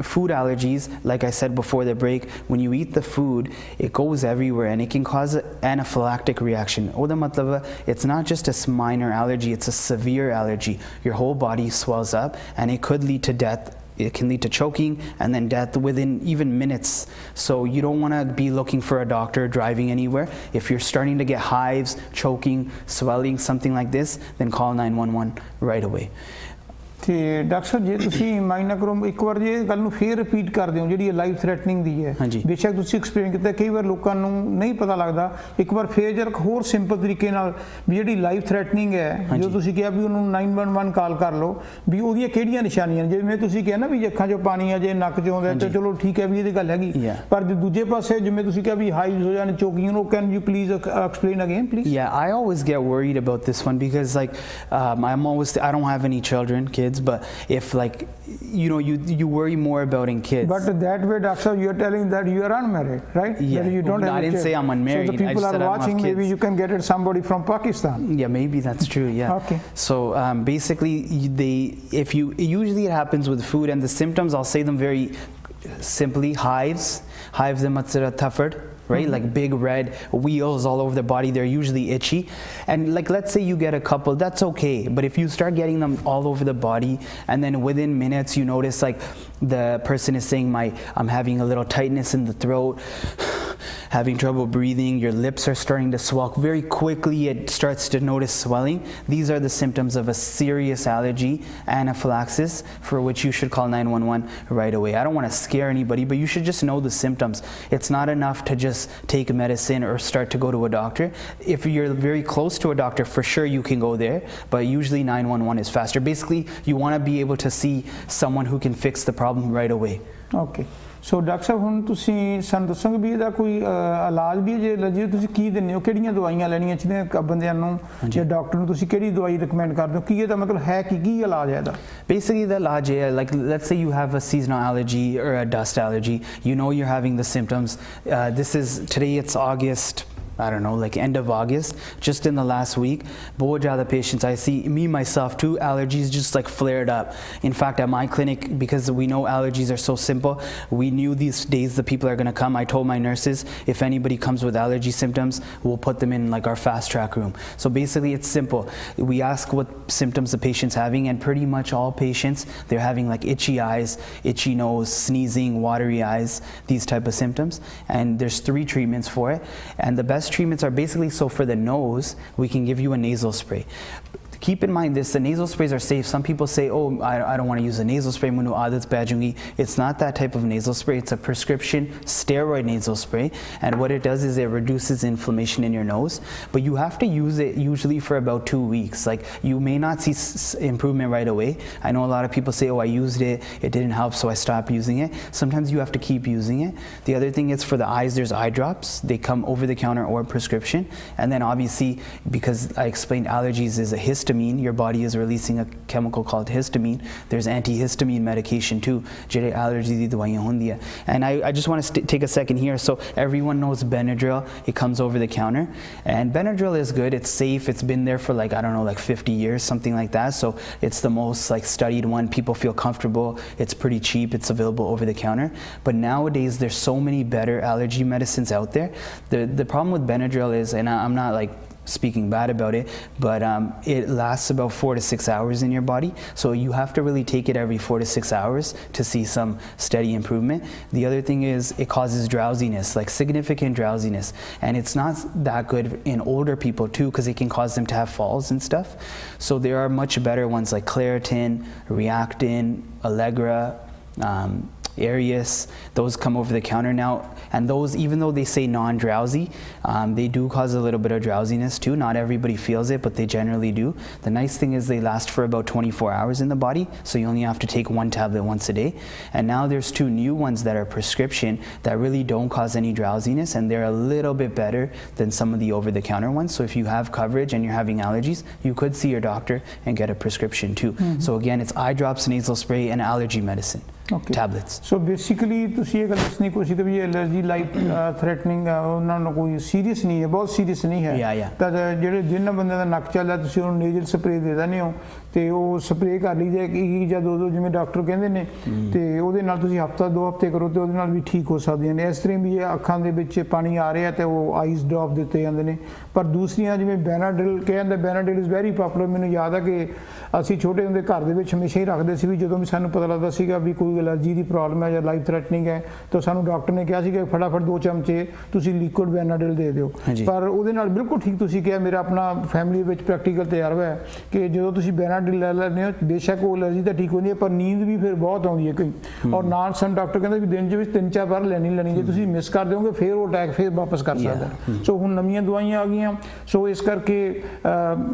food allergies, like I said before the break, when you eat the food, it goes everywhere and it can cause an anaphylactic reaction. It's not just a minor allergy, it's a severe allergy. Your whole body swells up and it could lead to death. It can lead to choking and then death within even minutes. So you don't want to be looking for a doctor driving anywhere. If you're starting to get hives, choking, swelling, something like this, then call 911 right away. ਤੇ doctor ਸਾਹਿਬ ਜੇ ਤੁਸੀਂ mind ਨਾ ਕਰੋ, ਇੱਕ ਵਾਰ ਜੇ ਗੱਲ ਨੂੰ ਫੇਰ ਰਿਪੀਟ ਕਰ ਦਿਓ ਜਿਹੜੀ ਲਾਈਫ ਥ੍ਰੈਟਨਿੰਗ ਦੀ ਹੈ। ਬੇਸ਼ੱਕ ਤੁਸੀਂ ਐਕਸਪਲੇਨ ਕੀਤਾ, ਕਈ ਵਾਰ ਲੋਕਾਂ ਨੂੰ ਨਹੀਂ ਪਤਾ ਲੱਗਦਾ। ਇੱਕ ਵਾਰ ਫੇਰ ਜਰਾ ਹੋਰ ਸਿੰਪਲ ਤਰੀਕੇ ਨਾਲ ਵੀ ਜਿਹੜੀ ਲਾਈਫ ਥ੍ਰੈਟਨਿੰਗ ਹੈ, ਜੋ ਤੁਸੀਂ ਕਿਹਾ ਵੀ ਉਹਨੂੰ 911 ਕਾਲ ਕਰ ਲਓ, ਵੀ ਉਹਦੀਆਂ ਕਿਹੜੀਆਂ ਨਿਸ਼ਾਨੀਆਂ ਨੇ। ਜਿਵੇਂ ਤੁਸੀਂ ਕਿਹਾ ਨਾ ਵੀ ਅੱਖਾਂ 'ਚੋਂ ਪਾਣੀ ਆ ਜੇ, ਨੱਕ 'ਚੋਂ ਆਉਂਦਾ, ਤੇ ਚਲੋ ਠੀਕ ਹੈ ਵੀ ਇਹਦੀ ਗੱਲ ਹੈਗੀ। ਪਰ ਦੂਜੇ ਪਾਸੇ ਜਿਵੇਂ ਤੁਸੀਂ ਕਿਹਾ ਵੀ ਹਾਈਵਸ ਹੋ ਜਾਣ, ਚੋਕਿੰਗ, ਉਹ can you please explain again please? Yeah, I always get worried about this one because I don't have any kids, but if you worry more about in kids. But that way, doctor, you're telling that you are unmarried, right? Yeah. That you don't have I didn't say I'm unmarried. So the people are watching, maybe you can get it somebody from Pakistan. Yeah, maybe that's true. Yeah. Okay. So basically, usually it happens with food, and the symptoms, I'll say them very simply: hives in matsira tafard. Right? Like big red wheals all over the body. They're usually itchy. And like, let's say you get a couple, that's okay. But if you start getting them all over the body, and then within minutes you notice like the person is saying, I'm having a little tightness in the throat, having trouble breathing, your lips are starting to swell very quickly, it starts to notice swelling, these are the symptoms of a serious allergy, anaphylaxis, for which you should call 911 right away. I don't want to scare anybody, but you should just know the symptoms. It's not enough to just take a medicine or start to go to a doctor. If you're very close to a doctor, for sure you can go there, but usually 911 is faster. Basically, you want to be able to see someone who can fix the problem right away. Okay. So doctor ਸਾਹਿਬ ਹੁਣ ਤੁਸੀਂ ਸਾਨੂੰ ਦੱਸੋਗੇ ਵੀ ਇਹਦਾ ਕੋਈ ਇਲਾਜ ਵੀ ਜੇ allergy ਤੁਸੀਂ ਕੀ ਦਿੰਦੇ ਹੋ, ਕਿਹੜੀਆਂ ਦਵਾਈਆਂ ਲੈਣੀਆਂ ਚਾਹੀਦੀਆਂ ਬੰਦਿਆਂ ਨੂੰ, ਜਾਂ ਡਾਕਟਰ ਨੂੰ ਤੁਸੀਂ ਕਿਹੜੀ ਦਵਾਈ ਰਿਕਮੈਂਡ ਕਰਦੇ ਹੋ, ਕੀ ਇਹਦਾ ਮਤਲਬ ਹੈ ਕੀ ਇਲਾਜ ਹੈ ਇਹਦਾ? Basically the ਇਲਾਜ ਹੈ, like let's say you have a seasonal allergy or a dust allergy, you know you're having the symptoms. Today it's August, I don't know, like end of August, just in the last week, बहुत ज़्यादा patients I see, me myself too, allergies just like flared up. In fact, at my clinic, because we know allergies are so simple, we knew these days the people are going to come. I told my nurses, if anybody comes with allergy symptoms, we'll put them in like our fast track room. So basically it's simple. We ask what symptoms the patient's having, and pretty much all patients, they're having like itchy eyes, itchy nose, sneezing, watery eyes, these type of symptoms. And there's 3 treatments for it. And the best treatments are basically, so for the nose, we can give you a nasal spray. Keep in mind this, the nasal sprays are safe. Some people say, oh, I don't want to use a nasal spray. It's not that type of nasal spray. It's a prescription steroid nasal spray. And what it does is it reduces inflammation in your nose. But you have to use it usually for about 2 weeks. Like, you may not see improvement right away. I know a lot of people say, oh, I used it, it didn't help, so I stopped using it. Sometimes you have to keep using it. The other thing is for the eyes, there's eye drops. They come over the counter or prescription. And then obviously, because I explained allergies is a histamine, your body is releasing a chemical called histamine. There's antihistamine medication too. And I just want to take a second here. So everyone knows Benadryl. It comes over the counter. And Benadryl is good. It's safe. It's been there for like, I don't know, like 50 years, something like that. So it's the most like studied one. People feel comfortable. It's pretty cheap. It's available over the counter. But nowadays, there's so many better allergy medicines out there. The problem with Benadryl is, and I'm not like speaking bad about it, but it lasts about 4 to 6 hours in your body. So you have to really take it every 4 to 6 hours to see some steady improvement. The other thing is it causes drowsiness, like significant drowsiness. And it's not that good in older people too, because it can cause them to have falls and stuff. So there are much better ones like Claritin, Reactin, Allegra, Arius. Those come over the counter now, and those, even though they say non-drowsy, they do cause a little bit of drowsiness too. Not everybody feels it, but they generally do. The nice thing is they last for about 24 hours in the body, so you only have to take 1 tablet once a day. And now there's 2 new ones that are prescription that really don't cause any drowsiness, and they're a little bit better than some of the over-the-counter ones. So if you have coverage and you're having allergies, you could see your doctor and get a prescription too. So again, it's eye drops, nasal spray, and allergy medicine. Okay. Tablets. So basically ਤੁਸੀਂ ਇਹ ਗੱਲ ਦੱਸਣੀ ਕੋਸ਼ਿਸ਼ ਕੀਤੀ ਵੀ allergy like threatening ਉਹਨਾਂ ਨੂੰ ਕੋਈ serious ਨਹੀਂ ਹੈ, ਬਹੁਤ ਸੀਰੀਅਸ ਨਹੀਂ ਹੈ, ਤਾਂ ਜਿਹੜੇ ਜਿਨ੍ਹਾਂ ਬੰਦੇ ਦਾ ਨੱਕ ਚੱਲਦਾ ਤੁਸੀਂ ਉਹਨੂੰ ਨੇਜ਼ਲ ਸਪਰੇ ਦੇ ਦਿੰਦੇ ਹੋ ਤੇ ਉਹ ਸਪਰੇ ਕਰ ਲਈਦੇ ਇੱਕ ਜਾਂ 2 ਜਿਵੇਂ ਡਾਕਟਰ ਕਹਿੰਦੇ ਨੇ, ਤੇ ਉਹਦੇ ਨਾਲ ਤੁਸੀਂ ਹਫਤਾ 2 ਹਫ਼ਤੇ ਕਰੋ ਤੇ ਉਹਦੇ ਨਾਲ ਵੀ ਠੀਕ ਹੋ ਸਕਦੀਆਂ ਨੇ। ਇਸ ਤਰ੍ਹਾਂ ਵੀ ਇਹ ਅੱਖਾਂ ਦੇ ਵਿੱਚ ਪਾਣੀ ਆ ਰਿਹਾ ਤੇ ਉਹ ਆਈਸ ਡ੍ਰੌਪ ਦਿੱਤੇ ਜਾਂਦੇ ਨੇ। ਪਰ ਦੂਸਰੀਆਂ ਜਿਵੇਂ ਬੈਨਾਡਿਲ ਕਹਿੰਦੇ, ਬੈਨਾਡਿਲ ਇਜ਼ ਵੈਰੀ ਪਾਪੂਲਰ। ਮੈਨੂੰ ਯਾਦ ਆ ਕਿ ਅਸੀਂ ਛੋਟੇ ਹੁੰਦੇ ਘਰ ਦੇ ਵਿੱਚ ਹਮੇਸ਼ਾ ਹੀ ਰੱਖਦੇ ਸੀ ਵੀ ਜਦੋਂ ਵੀ ਸਾਨੂੰ ਪਤਾ ਲੱਗਦਾ ਸੀਗਾ ਵੀ ਕੋਈ ਐਲਰਜੀ ਦੀ ਪ੍ਰੋਬਲਮ ਹੈ ਜਾਂ ਲਾਈਫ ਥ੍ਰੈਟਨਿੰਗ ਹੈ ਤਾਂ ਸਾਨੂੰ ਡਾਕਟਰ ਨੇ ਕਿਹਾ ਸੀ ਕਿ ਫਟਾਫਟ 2 ਚਮਚੇ ਤੁਸੀਂ ਲਿਕੁਇਡ ਬੈਨਾਡਿਲ ਦੇ ਦਿਓ। ਪਰ ਉਹਦੇ ਨਾਲ ਬਿਲਕੁਲ ਠੀਕ ਤੁਸੀਂ ਕਿਹਾ, ਮੇਰਾ ਆਪਣਾ ਫੈਮਿਲੀ ਵਿੱਚ ਪ੍ਰੈਕਟੀਕਲ ਤਜਰਬਾ ਹੈ ਕਿ ਜਦੋਂ ਤੁਸੀਂ ਬੈਨਾਡਿਲ ਲੈ ਲੈਂਦੇ ਹੋ, ਬੇਸ਼ੱਕ ਉਹ ਐਲਰਜੀ ਤਾਂ ਠੀਕ ਹੁੰਦੀ ਹੈ ਪਰ ਨੀਂਦ ਵੀ ਫਿਰ ਬਹੁਤ ਆਉਂਦੀ ਹੈ ਕਈ, ਔਰ ਨਾਲ ਸਾਨੂੰ ਡਾਕਟਰ ਕਹਿੰਦਾ ਵੀ ਦਿਨ 'ਚ ਵਿੱਚ 3-4 ਵਾਰ ਲੈਣੀ ਜੇ ਤੁਸੀਂ ਮਿਸ ਕਰ ਦਿਓਗੇ ਫਿਰ ਉਹ ਅਟੈਕ ਫਿਰ ਵਾਪਸ ਕਰ ਸਕਦਾ। ਸੋ ਹੁਣ ਨਵੀਆਂ ਦਵਾਈਆਂ ਆ ਗਈਆਂ, ਸੋ ਇਸ ਕਰਕੇ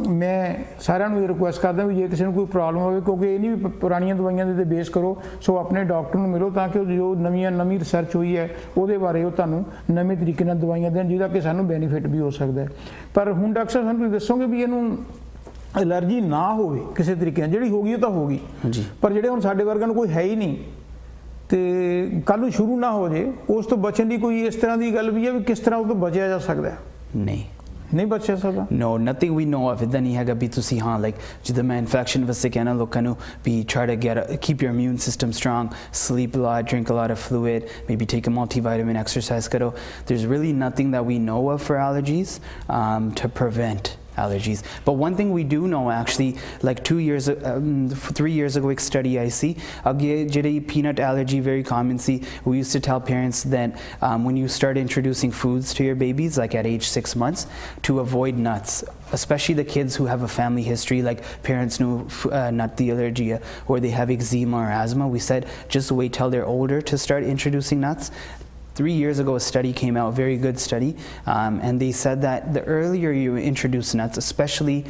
ਮੈਂ ਸਾਰਿਆਂ ਨੂੰ ਇਹ ਰਿਕੁਐਸਟ ਕਰਦਾ ਵੀ ਜੇ ਕਿਸੇ ਨੂੰ ਕੋਈ ਪ੍ਰੋਬਲਮ ਹੋਵੇ, ਕਿਉਂਕਿ ਇਹ ਨਹੀਂ ਵੀ ਪੁਰਾਣੀਆਂ ਦਵਾਈਆਂ ਦੇ 'ਤੇ ਬੇਸ ਕਰੋ, ਸੋ ਆਪਣੇ ਡਾਕਟਰ ਨੂੰ ਮਿਲੋ ਤਾਂ ਕਿ ਜੋ ਨਵੀਂ ਰਿਸਰਚ ਹੋਈ ਹੈ ਉਹਦੇ ਬਾਰੇ ਉਹ ਤੁਹਾਨੂੰ ਨਵੇਂ ਤਰੀਕੇ ਨਾਲ ਦਵਾਈਆਂ ਦੇਣ ਜਿਹਦਾ ਕਿ ਸਾਨੂੰ ਬੈਨੀਫਿਟ ਵੀ ਹੋ ਸਕਦਾ ਹੈ। ਪਰ ਹੁਣ ਡਾਕਟਰ ਸਾਹਿਬ ਸਾਨੂੰ ਤੁਸੀਂ ਦੱਸੋਗੇ ਵੀ ਇਹਨੂੰ ਐਲਰਜੀ ਨਾ ਹੋਵੇ ਕਿਸੇ ਤਰੀਕੇ ਨਾਲ, ਜਿਹੜੀ ਹੋ ਗਈ ਉਹ ਤਾਂ ਹੋ ਗਈ, ਪਰ ਜਿਹੜੇ ਹੁਣ ਸਾਡੇ ਵਰਗਿਆਂ ਨੂੰ ਕੋਈ ਹੈ ਹੀ ਨਹੀਂ ਤੇ ਕੱਲ੍ਹ ਨੂੰ ਸ਼ੁਰੂ ਨਾ ਹੋ ਜੇ, ਉਸ ਤੋਂ ਬਚਣ ਦੀ ਕੋਈ ਇਸ ਤਰ੍ਹਾਂ ਦੀ ਗੱਲ ਵੀ ਹੈ ਵੀ ਕਿਸ ਤਰ੍ਹਾਂ ਉਹ ਤੋਂ ਬਚਿਆ ਜਾ ਸਕਦਾ ਹੈ? ਨਹੀਂ ਬਚ ਸਕਦਾ। No, nothing we know of। ਇੱਦਾਂ ਨਹੀਂ ਹੈਗਾ ਵੀ ਤੁਸੀਂ like ਜਿੱਦਾਂ ਮੈਂ ਇਨਫੈਕਸ਼ਨ ਵਾਸਤੇ ਕਹਿਣਾ ਲੋਕਾਂ ਨੂੰ ਵੀ try to keep your immune system strong, sleep a lot, drink a lot of fluid, maybe take a multivitamin, exercise ਕਰੋ। There's really nothing that we know of for allergies to prevent allergies. But one thing we do know actually, like 3 years ago, एक study I see, अगे peanut allergy very common see. We used to tell parents that when you start introducing foods to your babies, like at age 6 months, to avoid nuts, especially the kids who have a family history, like parents knew nut the allergy or they have eczema or asthma. We said just wait till they're older to start introducing nuts. 3 years ago, a study came out, very good study, and they said that the earlier you introduce nuts, especially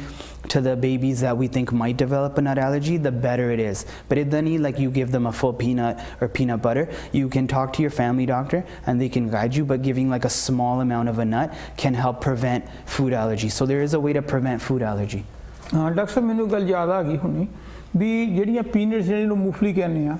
to the babies that we think might develop a nut allergy, the better it is. But it doesn't need like you give them a full peanut or peanut butter. You can talk to your family doctor and they can guide you, but giving like a small amount of a nut can help prevent food allergy. So there is a way to prevent food allergy. Doctor साहब मैनू गल याद आ गई हुणी भी ਜਿਹੜੀਆਂ peanuts ਜਿਹਨੂੰ ਮੂੰਗਫਲੀ ਕਹਿੰਦੇ ਆ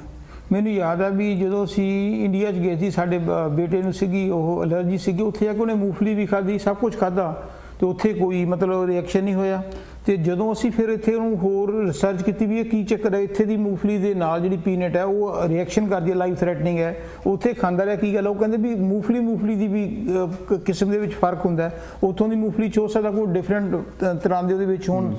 ਮੈਨੂੰ ਯਾਦ ਆ ਵੀ ਜਦੋਂ ਅਸੀਂ ਇੰਡੀਆ 'ਚ ਗਏ ਸੀ ਸਾਡੇ ਬੇਟੇ ਨੂੰ ਸੀਗੀ ਉਹ ਐਲਰਜੀ ਸੀਗੀ ਉੱਥੇ ਜਾ ਕੇ ਉਹਨੇ ਮੂੰਗਫਲੀ ਵੀ ਖਾਧੀ ਸਭ ਕੁਝ ਖਾਧਾ ਤੇ ਉੱਥੇ ਕੋਈ ਮਤਲਬ ਰਿਐਕਸ਼ਨ ਨਹੀਂ ਹੋਇਆ ਤੇ ਜਦੋਂ ਅਸੀਂ ਫਿਰ ਇੱਥੇ ਉਹਨੂੰ ਹੋਰ ਰਿਸਰਚ ਕੀਤੀ ਵੀ ਇਹ ਕੀ ਚੱਕਰ ਹੈ ਇੱਥੇ ਦੀ ਮੂੰਗਫਲੀ ਦੇ ਨਾਲ ਜਿਹੜੀ ਪੀਨਟ ਹੈ ਉਹ ਰਿਐਕਸ਼ਨ ਕਰਦੀ ਹੈ ਲਾਈਫ ਥ੍ਰੈਟਨਿੰਗ ਹੈ ਉੱਥੇ ਖਾਂਦਾ ਰਿਹਾ ਕੀ ਗੱਲ ਉਹ ਕਹਿੰਦੇ ਵੀ ਮੂੰਗਫਲੀ ਦੀ ਵੀ ਕਿਸਮ ਦੇ ਵਿੱਚ ਫਰਕ ਹੁੰਦਾ ਉੱਥੋਂ ਦੀ ਮੂੰਗਫਲੀ 'ਚ ਹੋ ਸਕਦਾ ਕੋਈ ਡਿਫਰੈਂਟ ਤਰ੍ਹਾਂ ਦੇ ਉਹਦੇ ਵਿੱਚ ਹੋਣ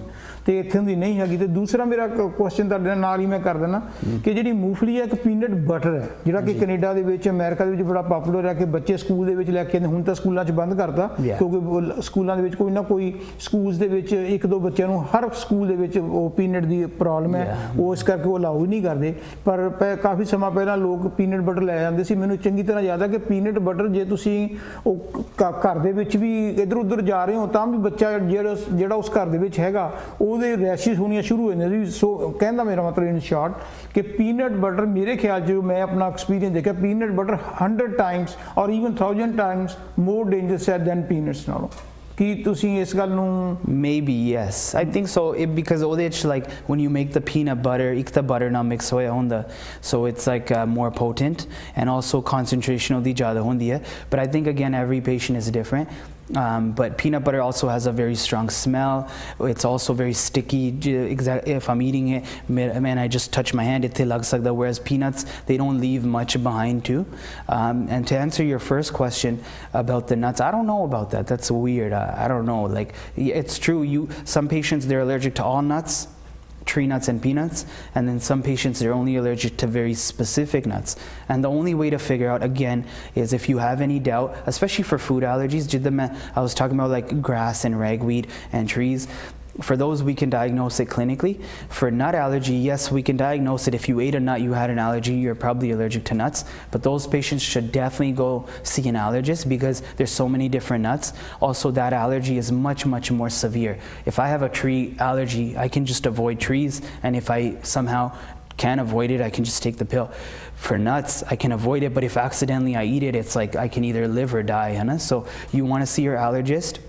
ਤੇ ਇੱਥੇ ਦੀ ਨਹੀਂ ਹੈਗੀ ਤੇ ਦੂਸਰਾ ਮੇਰਾ ਕੁਐਸਚਨ ਤੁਹਾਡੇ ਨਾਲ ਹੀ ਮੈਂ ਕਰ ਦਿੰਦਾ ਕਿ ਜਿਹੜੀ ਮੂੰਗਫਲੀ ਹੈ ਇੱਕ ਪੀਨਟ ਬਟਰ ਹੈ ਜਿਹੜਾ ਕਿ ਕੈਨੇਡਾ ਦੇ ਵਿੱਚ ਅਮਰੀਕਾ ਦੇ ਵਿੱਚ ਬੜਾ ਪਪੂਲਰ ਹੈ ਕਿ ਬੱਚੇ ਸਕੂਲ ਦੇ ਵਿੱਚ ਲੈ ਕੇ ਹੁਣ ਤਾਂ ਸਕੂਲਾਂ 'ਚ ਬੰਦ ਕਰਤਾ ਕਿਉਂਕਿ ਸਕੂਲਾਂ ਦੇ ਵਿੱਚ ਕੋਈ ਨਾ ਕੋਈ ਸਕੂਲਸ ਦੇ ਵਿੱਚ ਇੱਕ ਦੋ ਬੱਚਿਆਂ ਨੂੰ ਹਰ ਸਕੂਲ ਦੇ ਵਿੱਚ ਉਹ ਪੀਨਟ ਦੀ ਪ੍ਰੋਬਲਮ ਹੈ ਉਹ ਇਸ ਕਰਕੇ ਉਹ ਅਲਾਉ ਨਹੀਂ ਕਰਦੇ ਪਰ ਕਾਫੀ ਸਮਾਂ ਪਹਿਲਾਂ ਲੋਕ ਪੀਨਟ ਬਟਰ ਲੈ ਜਾਂਦੇ ਸੀ ਮੈਨੂੰ ਚੰਗੀ ਤਰ੍ਹਾਂ ਯਾਦ ਹੈ ਕਿ ਪੀਨਟ ਬਟਰ ਜੇ ਤੁਸੀਂ ਉਹ ਘਰ ਦੇ ਵਿੱਚ ਵੀ ਇੱਧਰ ਉੱਧਰ ਜਾ ਰਹੇ ਹੋ ਤਾਂ ਵੀ ਬੱਚਾ ਜਿਹੜਾ ਉਸ ਘਰ ਦੇ ਵਿੱਚ ਹੈਗਾ ਉਹਦੇ ਰੈਸ਼ਿਸ ਹੋਣੀਆਂ ਸ਼ੁਰੂ ਹੋ ਜਾਂਦੀਆਂ ਸੀ ਸੋ ਕਹਿੰਦਾ ਮੇਰਾ ਮਤਲਬ ਇਨ ਸ਼ਾਰਟ ਕਿ ਪੀਨਟ ਬਟਰ ਮੇਰੇ ਖਿਆਲ 'ਚ ਮੈਂ ਆਪਣਾ ਐਕਸਪੀਰੀਅੰਸ ਦੇਖਿਆ ਪੀਨਟ ਬਟਰ 100 ਟਾਈਮਸ ਔਰ ਈਵਨ 1000 ਟਾਈਮਸ ਮੋਰ ਡੇਂਜਰਸ ਹੈ ਦੈਨ ਪੀਨਟਸ ਨਾਲੋਂ ਕੀ ਤੁਸੀਂ ਇਸ ਗੱਲ ਨੂੰ maybe yes I think so because ਉਹਦੇ 'ਚ like when you make the peanut butter ਇੱਕ ਤਾਂ butter ਨਾਲ mix ਹੋਇਆ ਹੁੰਦਾ so it's like more potent and also concentration ਉਹਦੀ ਜ਼ਿਆਦਾ ਹੁੰਦੀ ਹੈ but I think again every patient is different but peanut butter also has a very strong smell it's also very sticky if I'm eating it man I just touch my hand it'll lag sakda whereas peanuts they don't leave much behind too and to answer your first question about the nuts I don't know about that that's weird I don't know like it's true some patients they're allergic to all nuts tree nuts and peanuts and then some patients they're only allergic to very specific nuts and the only way to figure out again is if you have any doubt especially for food allergies I was talking about like grass and ragweed and trees for those we can diagnose it clinically for nut allergy yes we can diagnose it if you ate a nut you had an allergy you're probably allergic to nuts but those patients should definitely go see an allergist because there's so many different nuts also that allergy is much more severe if I have a tree allergy I can just avoid trees and if I somehow can avoid it I can just take the pill for nuts I can avoid it but if accidentally I eat it it's like I can either live or die so you want to see your allergist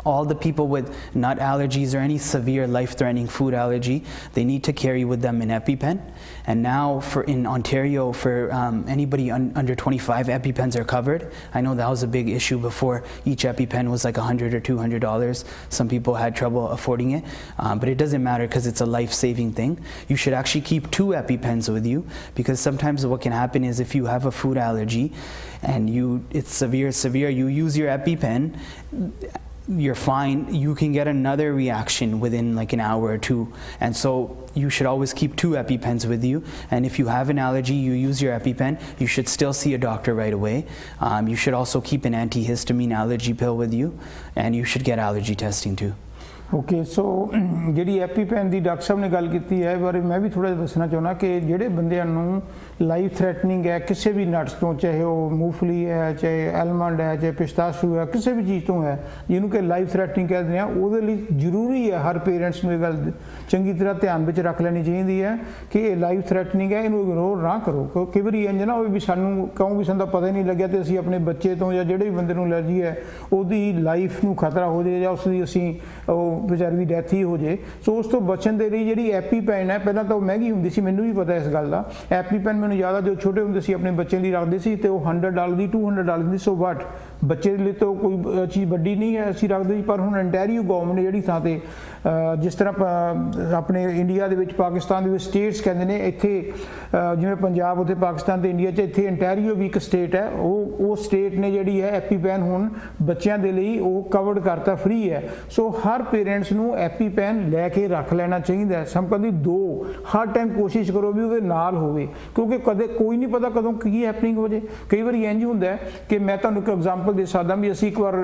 all the people with nut allergies or any severe life-threatening food allergy they need to carry with them an EpiPen and now in Ontario for anybody under 25 EpiPens are covered I know that was a big issue before each EpiPen was like $100 or $200 some people had trouble affording it but it doesn't matter because it's a life-saving thing you should actually keep 2 EpiPens with you because sometimes what can happen is if you have a food allergy and it's severe you use your EpiPen you're fine you can get another reaction within like an hour or two and so you should always keep 2 EpiPens with you and if you have an allergy you use your EpiPen you should still see a doctor right away you should also keep an antihistamine allergy pill with you and you should get allergy testing too okay so ਜਿਹੜੀ ਐਪੀਪੈਨ ਦੀ doctor ਸਾਹਿਬ ਨੇ ਗੱਲ ਕੀਤੀ ਹੈ ਬਾਰੇ ਮੈਂ ਵੀ ਥੋੜ੍ਹਾ ਜਿਹਾ ਦੱਸਣਾ ਚਾਹੁੰਦਾ ਕਿ ਜਿਹੜੇ ਬੰਦਿਆਂ ਨੂੰ ਲਾਈਫ ਥ੍ਰੈਟਨਿੰਗ ਹੈ ਕਿਸੇ ਵੀ ਨਟਸ ਤੋਂ ਚਾਹੇ ਉਹ ਮੂੰਗਫਲੀ ਹੈ ਚਾਹੇ ਐਲਮੰਡ ਹੈ ਚਾਹੇ ਪਿਸਤਾਸ਼ੂ ਹੈ ਕਿਸੇ ਵੀ ਚੀਜ਼ ਤੋਂ ਹੈ ਜਿਹਨੂੰ ਕਿ ਲਾਈਫ ਥ੍ਰੈਟਨਿੰਗ ਕਹਿੰਦੇ ਆ ਉਹਦੇ ਲਈ ਜ਼ਰੂਰੀ ਹੈ ਹਰ ਪੇਰੈਂਟਸ ਨੂੰ ਇਹ ਗੱਲ ਚੰਗੀ ਤਰ੍ਹਾਂ ਧਿਆਨ ਵਿੱਚ ਰੱਖ ਲੈਣੀ ਚਾਹੀਦੀ ਹੈ ਕਿ ਇਹ ਲਾਈਫ ਥ੍ਰੈਟਨਿੰਗ ਹੈ ਇਹਨੂੰ ਇਗਨੋਰ ਨਾ ਕਰੋ ਕਈ ਵਾਰੀ ਇੰਝ ਨਾ ਹੋਵੇ ਵੀ ਸਾਨੂੰ ਕਹੂੰ ਵੀ ਸਾਨੂੰ ਪਤਾ ਹੀ ਨਹੀਂ ਲੱਗਿਆ ਤੇ ਅਸੀਂ ਆਪਣੇ ਬੱਚੇ ਤੋਂ ਜਾਂ ਜਿਹੜੇ ਵੀ ਬੰਦੇ ਨੂੰ ਐਲਰਜੀ ਹੈ ਉਹਦੀ ਲਾਈਫ ਨੂੰ ਖਤਰਾ ਹੋ ਜਾਏ ਜਾਂ ਉਸ ਦੀ ਅਸੀਂ ਉਹ ਵਿਚਾਰੀ ਦੀ ਡੈਥ ਹੀ ਹੋ ਜੇ ਸੋ ਉਸ ਤੋਂ ਬਚਣ ਦੇ ਲਈ ਜਿਹੜੀ ਐਪੀਪੈਨ ਹੈ ਪਹਿਲਾਂ ਤਾਂ ਉਹ ਮਹਿੰਗੀ ਹੁੰਦੀ ਸੀ ਮੈਨੂੰ ਵੀ ਪਤਾ ਇਸ ਗੱਲ ਦਾ ਐਪੀਪੈਨ ਮੈਨੂੰ ਯਾਦ ਆ ਜੋ ਛੋਟੇ ਹੁੰਦੇ ਸੀ ਆਪਣੇ ਬੱਚਿਆਂ ਲਈ ਰੱਖਦੇ ਸੀ ਤੇ ਉਹ $100 ਦੀ $200 ਦੀ ਸੋ ਵਾਟ ਬੱਚੇ ਦੇ ਲਈ ਤਾਂ ਕੋਈ ਚੀਜ਼ ਵੱਡੀ ਨਹੀਂ ਹੈ ਅਸੀਂ ਰੱਖਦੇ ਜੀ। ਪਰ ਹੁਣ ਅੰਟੈਰੀਓ ਗਵਰਨਮੈਂਟ ਨੇ ਜਿਹੜੀ ਥਾਂ ਤੇ ਜਿਸ ਤਰ੍ਹਾਂ ਆਪਣੇ ਇੰਡੀਆ ਦੇ ਵਿੱਚ ਪਾਕਿਸਤਾਨ ਦੇ ਵਿੱਚ ਸਟੇਟਸ ਕਹਿੰਦੇ ਨੇ, ਇੱਥੇ ਜਿਵੇਂ ਪੰਜਾਬ ਉੱਥੇ ਪਾਕਿਸਤਾਨ ਤੇ ਇੰਡੀਆ 'ਚ, ਇੱਥੇ ਅੰਟੈਰੀਓ ਵੀ ਇੱਕ ਸਟੇਟ ਹੈ, ਉਹ ਸਟੇਟ ਨੇ ਜਿਹੜੀ ਹੈ ਐਪੀਪੈਨ ਹੁਣ ਬੱਚਿਆਂ ਦੇ ਲਈ ਉਹ ਕਵਰਡ ਕਰਤਾ, ਫ੍ਰੀ ਹੈ। ਸੋ ਹਰ ਪੇਰੈਂਟਸ ਨੂੰ ਐਪੀਪੈਨ ਲੈ ਕੇ ਰੱਖ ਲੈਣਾ ਚਾਹੀਦਾ ਹੈ। ਸਮ ਕਦੀ 2 ਹਰ ਟਾਈਮ ਕੋਸ਼ਿਸ਼ ਕਰੋ ਵੀ ਉਹਦੇ ਨਾਲ ਹੋਵੇ, ਕਿਉਂਕਿ ਕਦੇ ਕੋਈ ਨਹੀਂ ਪਤਾ ਕਦੋਂ ਕੀ ਹੈਪਨਿੰਗ ਹੋ ਜੇ। ਕਈ ਵਾਰੀ ਇੰਝ ਹੁੰਦਾ ਹੈ ਕਿ ਮੈਂ ਤੁਹਾਨੂੰ ਇੱਕ ਐਗਜ਼ਾਮਪਲ ਦੇ ਸਕਦਾ ਵੀ ਅਸੀਂ ਇੱਕ ਵਾਰ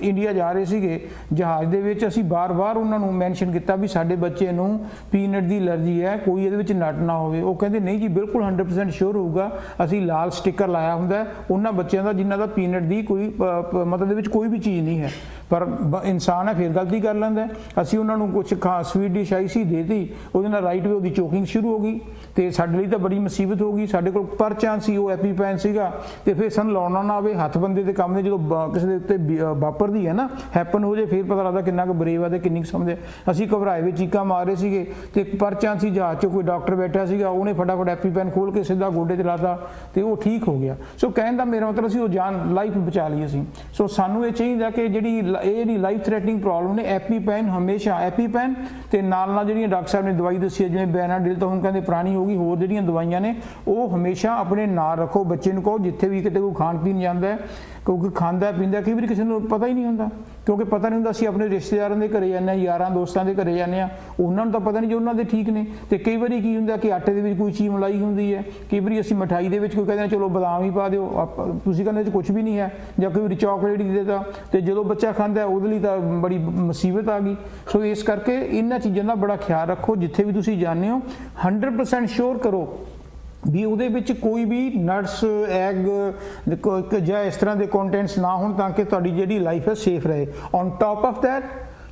ਇੰਡੀਆ ਜਾ ਰਹੇ ਸੀਗੇ ਜਹਾਜ਼ ਦੇ ਵਿੱਚ, ਅਸੀਂ ਬਾਰ-ਬਾਰ ਉਹਨਾਂ ਨੂੰ ਮੈਂਸ਼ਨ ਕੀਤਾ ਵੀ ਸਾਡੇ ਬੱਚੇ ਨੂੰ ਪੀਨਟ ਦੀ ਐਲਰਜੀ ਹੈ, ਕੋਈ ਇਹਦੇ ਵਿੱਚ ਨਟ ਨਾ ਹੋਵੇ। ਉਹ ਕਹਿੰਦੇ ਨਹੀਂ ਜੀ ਬਿਲਕੁਲ 100% ਸ਼ੋਰ ਹੋਊਗਾ, ਅਸੀਂ ਲਾਲ ਸਟicker ਲਾਇਆ ਹੁੰਦਾ ਉਹਨਾਂ ਬੱਚਿਆਂ ਦਾ ਜਿਨ੍ਹਾਂ ਦਾ ਪੀਨਟ ਦੀ ਕੋਈ ਮਤਲਬ ਦੇ ਵਿੱਚ ਕੋਈ ਵੀ ਚੀਜ਼ ਨਹੀਂ ਹੈ। ਪਰ ਇਨਸਾਨ ਹੈ ਫਿਰ ਗਲਤੀ ਕਰ ਲੈਂਦਾ। ਅਸੀਂ ਉਹਨਾਂ ਨੂੰ ਕੁਛ ਸਵੀਟ ਡਿਸ਼ ਆਈ ਸੀ ਦੇਤੀ, ਉਹਦੇ ਨਾਲ ਰਾਈਟ ਵੇ ਉਹਦੀ ਚੋਕਿੰਗ ਸ਼ੁਰੂ ਹੋ ਗਈ ਤੇ ਸਾਡੇ ਲਈ ਤਾਂ ਬੜੀ ਮੁਸੀਬਤ ਹੋ ਗਈ। ਸਾਡੇ ਕੋਲ ਪਰ ਚਾਂਸ ਸੀ ਉਹ ਐਪੀਪੈਨ ਸੀਗਾ ਤੇ ਫਿਰ ਸਾਨੂੰ ਲਾਉਣਾ ਨਾ ਆਵੇ, ਹੱਥ ਬੰਦੇ ਦੇ ਕੰਮ ਨੇ, ਜਦੋਂ ਕਿਸੇ ਦੇ ਉੱਤੇ ਵਾਪਰਦੀ ਹੈ ਨਾ, ਹੈਪਨ ਹੋ ਜੇ, ਫਿਰ ਪਤਾ ਲੱਗਦਾ ਕਿੰਨਾ ਕੁ ਬਰੇਵ ਆ ਤੇ ਕਿੰਨੀ ਕੁ ਸਮਝਦੇ। ਅਸੀਂ ਘਬਰਾਏ ਵਿੱਚ ਚੀਕਾਂ ਮਾਰ ਰਹੇ ਸੀਗੇ ਤੇ ਪਰ ਚਾਂਸ ਸੀ ਜਹਾਜ਼ 'ਚ ਕੋਈ ਡਾਕਟਰ ਬੈਠਾ ਸੀਗਾ, ਉਹਨੇ ਫਟਾਫਟ ਐਪੀਪੈਨ ਖੋਲ ਕੇ ਸਿੱਧਾ ਗੋਡੇ 'ਤੇ ਲਾਤਾ ਤੇ ਉਹ ਠੀਕ ਹੋ ਗਿਆ। ਸੋ ਕਹਿਣ ਦਾ ਮੇਰਾ ਮਤਲਬ ਸੀ ਉਹ ਜਾਨ ਲਾਈਫ ਬਚਾ ਲਈ ਅਸੀਂ। ਸੋ ਸਾਨੂੰ ਇਹ ਚਾਹੀਦਾ ਕਿ ਜਿਹੜੀ ਲਾਈਫ ਥ੍ਰੈਟਨਿੰਗ ਪ੍ਰੋਬਲਮ ਨੇ, ਐਪੀਪੈਨ ਹਮੇਸ਼ਾ ਐਪੀਪੈਨ ਤੇ ਨਾਲ ਜਿਹੜੀਆਂ ਡਾਕਟਰ ਸਾਹਿਬ ਨੇ ਦਵਾਈ ਦੱਸੀ ਹੈ ਜਿਵੇਂ ਬੈਨਾਡਿਲ ਤਾਂ ਹੁਣ ਕਹਿੰਦੇ ਪੁਰਾਣੀ ਹੋ ਗਈ, ਹੋਰ ਜਿਹੜੀਆਂ ਦਵਾਈਆਂ ਨੇ ਉਹ ਹਮੇਸ਼ਾ ਆਪਣੇ ਨਾਲ ਰੱਖੋ। ਬੱਚੇ ਨੂੰ ਕਹੋ ਜਿੱਥੇ ਵੀ ਕਿਤੇ ਕੋਈ ਖਾਣ ਪੀਣ ਜਾਂਦਾ ਹੈ, ਕਿਉਂਕਿ ਖਾਂਦਾ ਪੀਂਦਾ ਕਈ ਵਾਰੀ ਕਿਸੇ ਨੂੰ ਪਤਾ ਹੀ ਨਹੀਂ ਹੁੰਦਾ, ਕਿਉਂਕਿ ਪਤਾ ਨਹੀਂ ਹੁੰਦਾ ਅਸੀਂ ਆਪਣੇ ਰਿਸ਼ਤੇਦਾਰਾਂ ਦੇ ਘਰੇ ਜਾਂਦੇ ਹਾਂ, ਯਾਰਾਂ ਦੋਸਤਾਂ ਦੇ ਘਰੇ ਜਾਂਦੇ ਹਾਂ, ਉਹਨਾਂ ਨੂੰ ਤਾਂ ਪਤਾ ਨਹੀਂ ਜੇ ਉਹਨਾਂ ਦੇ ਠੀਕ ਨੇ। ਤੇ ਕਈ ਵਾਰੀ ਕੀ ਹੁੰਦਾ ਕਿ ਆਟੇ ਦੇ ਵਿੱਚ ਕੋਈ ਚੀਜ਼ ਮਲਾਈ ਹੁੰਦੀ ਹੈ, ਕਈ ਵਾਰੀ ਅਸੀਂ ਮਠਾਈ ਦੇ ਵਿੱਚ ਕੋਈ ਕਹਿੰਦੇ ਚਲੋ ਬਦਾਮ ਹੀ ਪਾ ਦਿਓ, ਤੁਸੀਂ ਕਹਿੰਦੇ ਚ ਕੁਝ ਵੀ ਨਹੀਂ ਹੈ, ਜਾਂ ਕਈ ਵਾਰੀ ਚਾਕਲੇਟ ਹੀ ਦੇ ਦਿੱਤਾ, ਤੇ ਜਦੋਂ ਬੱਚਾ ਖਾਂਦਾ ਉਹਦੇ ਲਈ ਤਾਂ ਬੜੀ ਮੁਸੀਬਤ ਆ ਗਈ। ਸੋ ਇਸ ਕਰਕੇ ਇਹਨਾਂ ਚੀਜ਼ਾਂ ਦਾ ਬੜਾ ਖਿਆਲ ਰੱਖੋ। ਜਿੱਥੇ ਵੀ ਤੁਸੀਂ ਜਾਂਦੇ ਹੋ 100% ਸ਼ੋਰ ਕਰੋ ਵੀ ਉਹਦੇ ਵਿੱਚ ਕੋਈ ਵੀ ਨਟਸ ਐਗ ਜਾਂ ਇਸ ਤਰ੍ਹਾਂ ਦੇ ਕੰਟੈਂਟਸ ਨਾ ਹੋਣ, ਤਾਂ ਕਿ ਤੁਹਾਡੀ ਜਿਹੜੀ ਲਾਈਫ ਹੈ ਸੇਫ ਰਹੇ। ਔਨ ਟੌਪ ਆਫ ਦੈਟ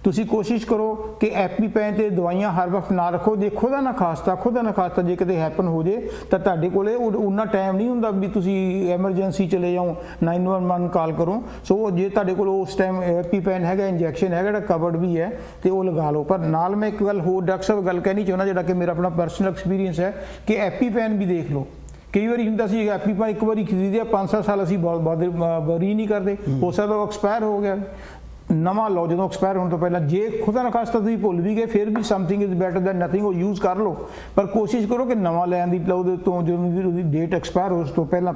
ਤੁਸੀਂ ਕੋਸ਼ਿਸ਼ ਕਰੋ ਕਿ ਐਪੀਪੈਨ ਤੇ ਦਵਾਈਆਂ ਹਰ ਵਕਤ ਨਾ ਰੱਖੋ। ਜੇ ਖੁਦਾ ਨਾ ਖਾਸਤਾ ਜੇ ਕਿਤੇ ਹੈਪਨ ਹੋ ਜੇ ਤਾਂ ਤੁਹਾਡੇ ਕੋਲੇ ਉਨਾ ਟਾਈਮ ਨਹੀਂ ਹੁੰਦਾ ਵੀ ਤੁਸੀਂ ਐਮਰਜੈਂਸੀ ਚਲੇ ਜਾਓ, 911 ਕਾਲ ਕਰੋ। ਸੋ ਜੇ ਤੁਹਾਡੇ ਕੋਲ ਉਸ ਟਾਈਮ ਐਪੀਪੈਨ ਹੈਗਾ, ਇੰਜੈਕਸ਼ਨ ਹੈਗਾ ਜਿਹੜਾ ਕਵਰਡ ਵੀ ਹੈ, ਤੇ ਉਹ ਲਗਾ ਲਓ। ਪਰ ਨਾਲ ਮੈਂ ਇੱਕ ਗੱਲ ਹੋਰ ਡਾਕਟਰ ਸਾਹਿਬ ਗੱਲ ਕਹਿਣੀ ਚਾਹੁੰਦਾ, ਜਿਹੜਾ ਕਿ ਮੇਰਾ ਆਪਣਾ ਪਰਸਨਲ ਐਕਸਪੀਰੀਅੰਸ ਹੈ, ਕਿ ਐਪੀਪੈਨ ਵੀ ਦੇਖ ਲਓ। ਕਈ ਵਾਰੀ ਹੁੰਦਾ ਸੀ ਐਪੀਪੈਨ ਇੱਕ ਵਾਰੀ ਖਰੀਦਿਆ 5-7 ਸਾਲ ਅਸੀਂ ਵਰੀ ਨਹੀਂ ਕਰਦੇ, ਹੋ ਸਕਦਾ ਉਹ ਐਕਸਪਾਇਰ ਹੋ ਗਿਆ, ਨਵਾਂ ਲਓ ਜਦੋਂ ਐਕਸਪਾਇਰ ਹੋਣ ਤੋਂ ਪਹਿਲਾਂ। ਜੇ ਖੁਦਾ ਨਾ ਖਾਸਤਾ ਤੁਸੀਂ ਭੁੱਲ ਵੀ ਗਏ ਫਿਰ ਵੀ something is better than nothing, ਉਹ ਯੂਜ਼ ਕਰ ਲਓ। ਪਰ ਕੋਸ਼ਿਸ਼ ਕਰੋ ਕਿ ਨਵਾਂ ਲੈਣ ਦੀ ਉਹਦੇ ਤੋਂ ਜਦੋਂ ਵੀ ਉਹਦੀ ਡੇਟ ਐਕਸਪਾਇਰ ਹੋ ਉਸ ਤੋਂ ਪਹਿਲਾਂ।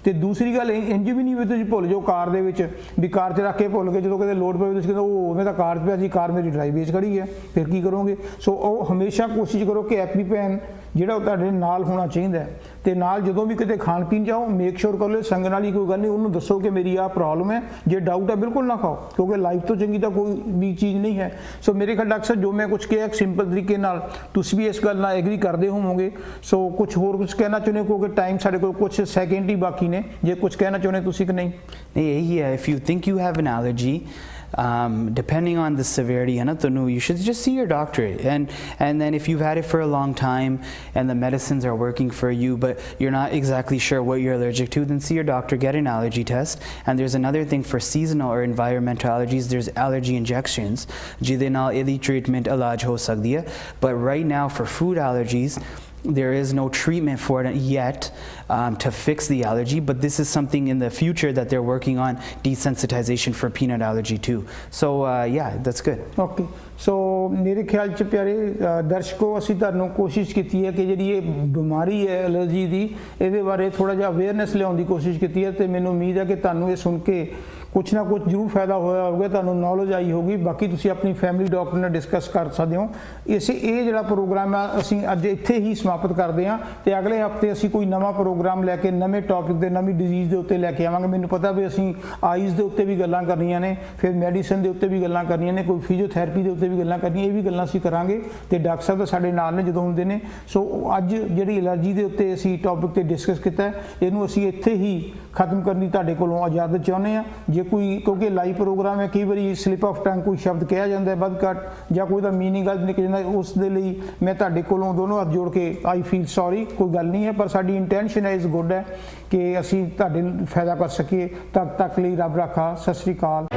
ਤੇ ਦੂਸਰੀ ਗੱਲ ਇੰਜ ਵੀ ਨਹੀਂ ਵੀ ਤੁਸੀਂ ਭੁੱਲ ਜਾਓ ਕਾਰ ਦੇ ਵਿੱਚ, ਵੀ ਕਾਰ 'ਚ ਰੱਖ ਕੇ ਭੁੱਲ ਕੇ ਜਦੋਂ ਕਿਤੇ ਲੋਡ ਪਵੇ ਤੁਸੀਂ ਕਹਿੰਦੇ ਉਹ ਮੈਂ ਤਾਂ ਕਾਰ 'ਚ ਪਿਆ ਸੀ, ਕਾਰ ਮੇਰੀ ਡਰਾਈਵੇਜ 'ਚ ਖੜੀ ਹੈ, ਫਿਰ ਕੀ ਕਰੋਗੇ। ਸੋ ਉਹ ਹਮੇਸ਼ਾ ਕੋਸ਼ਿਸ਼ ਕਰੋ ਕਿ ਐਪੀਪੈਨ ਜਿਹੜਾ ਉਹ ਤੁਹਾਡੇ ਨਾਲ ਹੋਣਾ ਚਾਹੀਦਾ ਹੈ। ਤੇ ਨਾਲ ਜਦੋਂ ਵੀ ਕਿਤੇ ਖਾਣ ਪੀਣ ਜਾਓ ਮੇਕ ਸ਼ੋਰ ਕਰ ਲਓ ਸੰਗਣ ਵਾਲੀ ਕੋਈ ਗੱਲ ਨਹੀਂ, ਉਹਨੂੰ ਦੱਸੋ ਕਿ ਮੇਰੀ ਆਹ ਪ੍ਰੋਬਲਮ ਹੈ, ਜੇ ਡਾਊਟ ਹੈ ਬਿਲਕੁਲ ਨਾ ਖਾਓ, ਕਿਉਂਕਿ ਲਾਈਫ ਤੋਂ ਚੰਗੀ ਤਾਂ ਕੋਈ ਵੀ ਚੀਜ਼ ਨਹੀਂ ਹੈ। ਸੋ ਮੇਰੇ ਖਿਆਲ ਅਕਸਰ ਜੋ ਮੈਂ ਕੁਝ ਕਿਹਾ ਸਿੰਪਲ ਤਰੀਕੇ ਨਾਲ ਤੁਸੀਂ ਵੀ ਇਸ ਗੱਲ ਨਾਲ ਐਗਰੀ ਕਰਦੇ ਹੋਵੋਗੇ। ਸੋ ਕੁਝ ਹੋਰ ਕੁਝ ਕਹਿਣਾ ਚਾਹੁੰਦੇ ਹੋ, ਕਿਉਂਕਿ ਟਾਈਮ ਸਾਡੇ ਕੋਲ ਕੁਝ ਸੈਕਿੰਡ ਹੀ ਬਾਕੀ ਨੇ, ਜੇ ਕੁਝ ਕਹਿਣਾ ਚਾਹੁੰਦੇ ਤੁਸੀਂ ਕਿ ਨਹੀਂ? नहीं यही है, if you think you have an allergy, depending on the severity, you should just see your doctor. And then if you've had it for a long time and the medicines are working for you, but you're not exactly sure what you're allergic to, then see your doctor, get an allergy test. And there's another thing for seasonal or environmental allergies, there's allergy injections, ਜਿਹਦੇ ਨਾਲ ਇਹਦੀ treatment ਇਲਾਜ ਹੋ ਸਕਦੀ ਹੈ। But right now for food allergies, there is no treatment for it yet to fix the allergy, but this is something in the future that they're working on, desensitization for peanut allergy too. So yeah, that's good. Okay, so ਮੇਰੇ ਖਿਆਲ 'ਚ ਪਿਆਰੇ ਦਰਸ਼ਕੋ, ਅਸੀਂ ਤੁਹਾਨੂੰ ਕੋਸ਼ਿਸ਼ ਕੀਤੀ ਹੈ ਕਿ ਜਿਹੜੀ ਇਹ ਬਿਮਾਰੀ ਹੈ ਐਲਰਜੀ ਦੀ, ਇਹਦੇ ਬਾਰੇ ਥੋੜ੍ਹਾ ਜਿਹਾ ਅਵੇਅਰਨੈਸ ਲਿਆਉਣ ਦੀ ਕੋਸ਼ਿਸ਼ ਕੀਤੀ ਹੈ, ਤੇ ਮੈਨੂੰ ਉਮੀਦ ਹੈ ਕਿ ਤੁਹਾਨੂੰ ਇਹ ਸੁਣ ਕੇ ਕੁਛ ਨਾ ਕੁਛ ਜ਼ਰੂਰ ਫਾਇਦਾ ਹੋਇਆ ਹੋਵੇਗਾ, ਤੁਹਾਨੂੰ ਨੌਲੇਜ ਆਈ ਹੋਗੀ। ਬਾਕੀ ਤੁਸੀਂ ਆਪਣੀ ਫੈਮਿਲੀ ਡਾਕਟਰ ਨਾਲ ਡਿਸਕਸ ਕਰ ਸਕਦੇ ਹੋ। ਇਹ ਜਿਹੜਾ ਪ੍ਰੋਗਰਾਮ ਆ ਅਸੀਂ ਅੱਜ ਇੱਥੇ ਹੀ ਸਮਾਪਤ ਕਰਦੇ ਹਾਂ, ਤੇ ਅਗਲੇ ਹਫਤੇ ਅਸੀਂ ਕੋਈ ਨਵਾਂ ਪ੍ਰੋਗਰਾਮ ਲੈ ਕੇ ਨਵੇਂ ਟੌਪਿਕ ਦੇ ਨਵੀਂ ਡਿਜ਼ੀਜ਼ ਦੇ ਉੱਤੇ ਲੈ ਕੇ ਆਵਾਂਗੇ। ਮੈਨੂੰ ਪਤਾ ਵੀ ਅਸੀਂ ਆਈਜ਼ ਦੇ ਉੱਤੇ ਵੀ ਗੱਲਾਂ ਕਰਨੀਆਂ ਨੇ, ਫਿਰ ਮੈਡੀਸਨ ਦੇ ਉੱਤੇ ਵੀ ਗੱਲਾਂ ਕਰਨੀਆਂ ਨੇ, ਕੋਈ ਫਿਜ਼ੀਓਥੈਰੇਪੀ ਦੇ ਉੱਤੇ ਵੀ ਗੱਲਾਂ ਕਰਨੀਆਂ, ਇਹ ਵੀ ਗੱਲਾਂ ਅਸੀਂ ਕਰਾਂਗੇ, ਤੇ ਡਾਕਟਰ ਸਾਹਿਬ ਤਾਂ ਸਾਡੇ ਨਾਲ ਨੇ ਜਦੋਂ ਹੁੰਦੇ ਨੇ। ਸੋ ਅੱਜ ਜਿਹੜੀ ਐਲਰਜੀ ਦੇ ਉੱਤੇ ਅਸੀਂ ਟੌਪਿਕ ਤੇ ਡਿਸਕਸ ਕੀਤਾ, ਇਹਨੂੰ ਅਸੀਂ ਇੱਥੇ ਹੀ ਖਤਮ ਕਰਨ ਦੀ ਤੁਹਾਡੇ ਕੋਲੋਂ ਇਜਾਜ਼ਤ ਚਾਹੁੰਦੇ ਹਾਂ। ਜੇ ਕੋਈ, ਕਿਉਂਕਿ ਲਾਈਵ ਪ੍ਰੋਗਰਾਮ ਹੈ, ਕਈ ਵਾਰੀ ਸਲਿਪ ਆਫ ਟੰਗ ਕੋਈ ਸ਼ਬਦ ਕਿਹਾ ਜਾਂਦਾ ਵੱਧ ਘੱਟ, ਜਾਂ ਕੋਈ ਦਾ ਮੀਨਿੰਗ ਗਲਤ ਨਿਕਲ ਜਾਂਦਾ, ਉਸ ਦੇ ਲਈ ਮੈਂ ਤੁਹਾਡੇ ਕੋਲੋਂ ਦੋਨੋਂ ਹੱਥ ਜੋੜ ਕੇ ਆਈ ਫੀਲ ਸੌਰੀ, ਕੋਈ ਗੱਲ ਨਹੀਂ ਹੈ, ਪਰ ਸਾਡੀ ਇੰਟੈਂਸ਼ਨ ਹੈ ਇਜ਼ ਗੁੱਡ ਹੈ ਕਿ ਅਸੀਂ ਤੁਹਾਡੇ ਫਾਇਦਾ ਕਰ ਸਕੀਏ। ਤਦ ਤੱਕ ਲਈ ਰੱਬ ਰਾਖਾ, ਸਤਿ ਸ਼੍ਰੀ ਅਕਾਲ।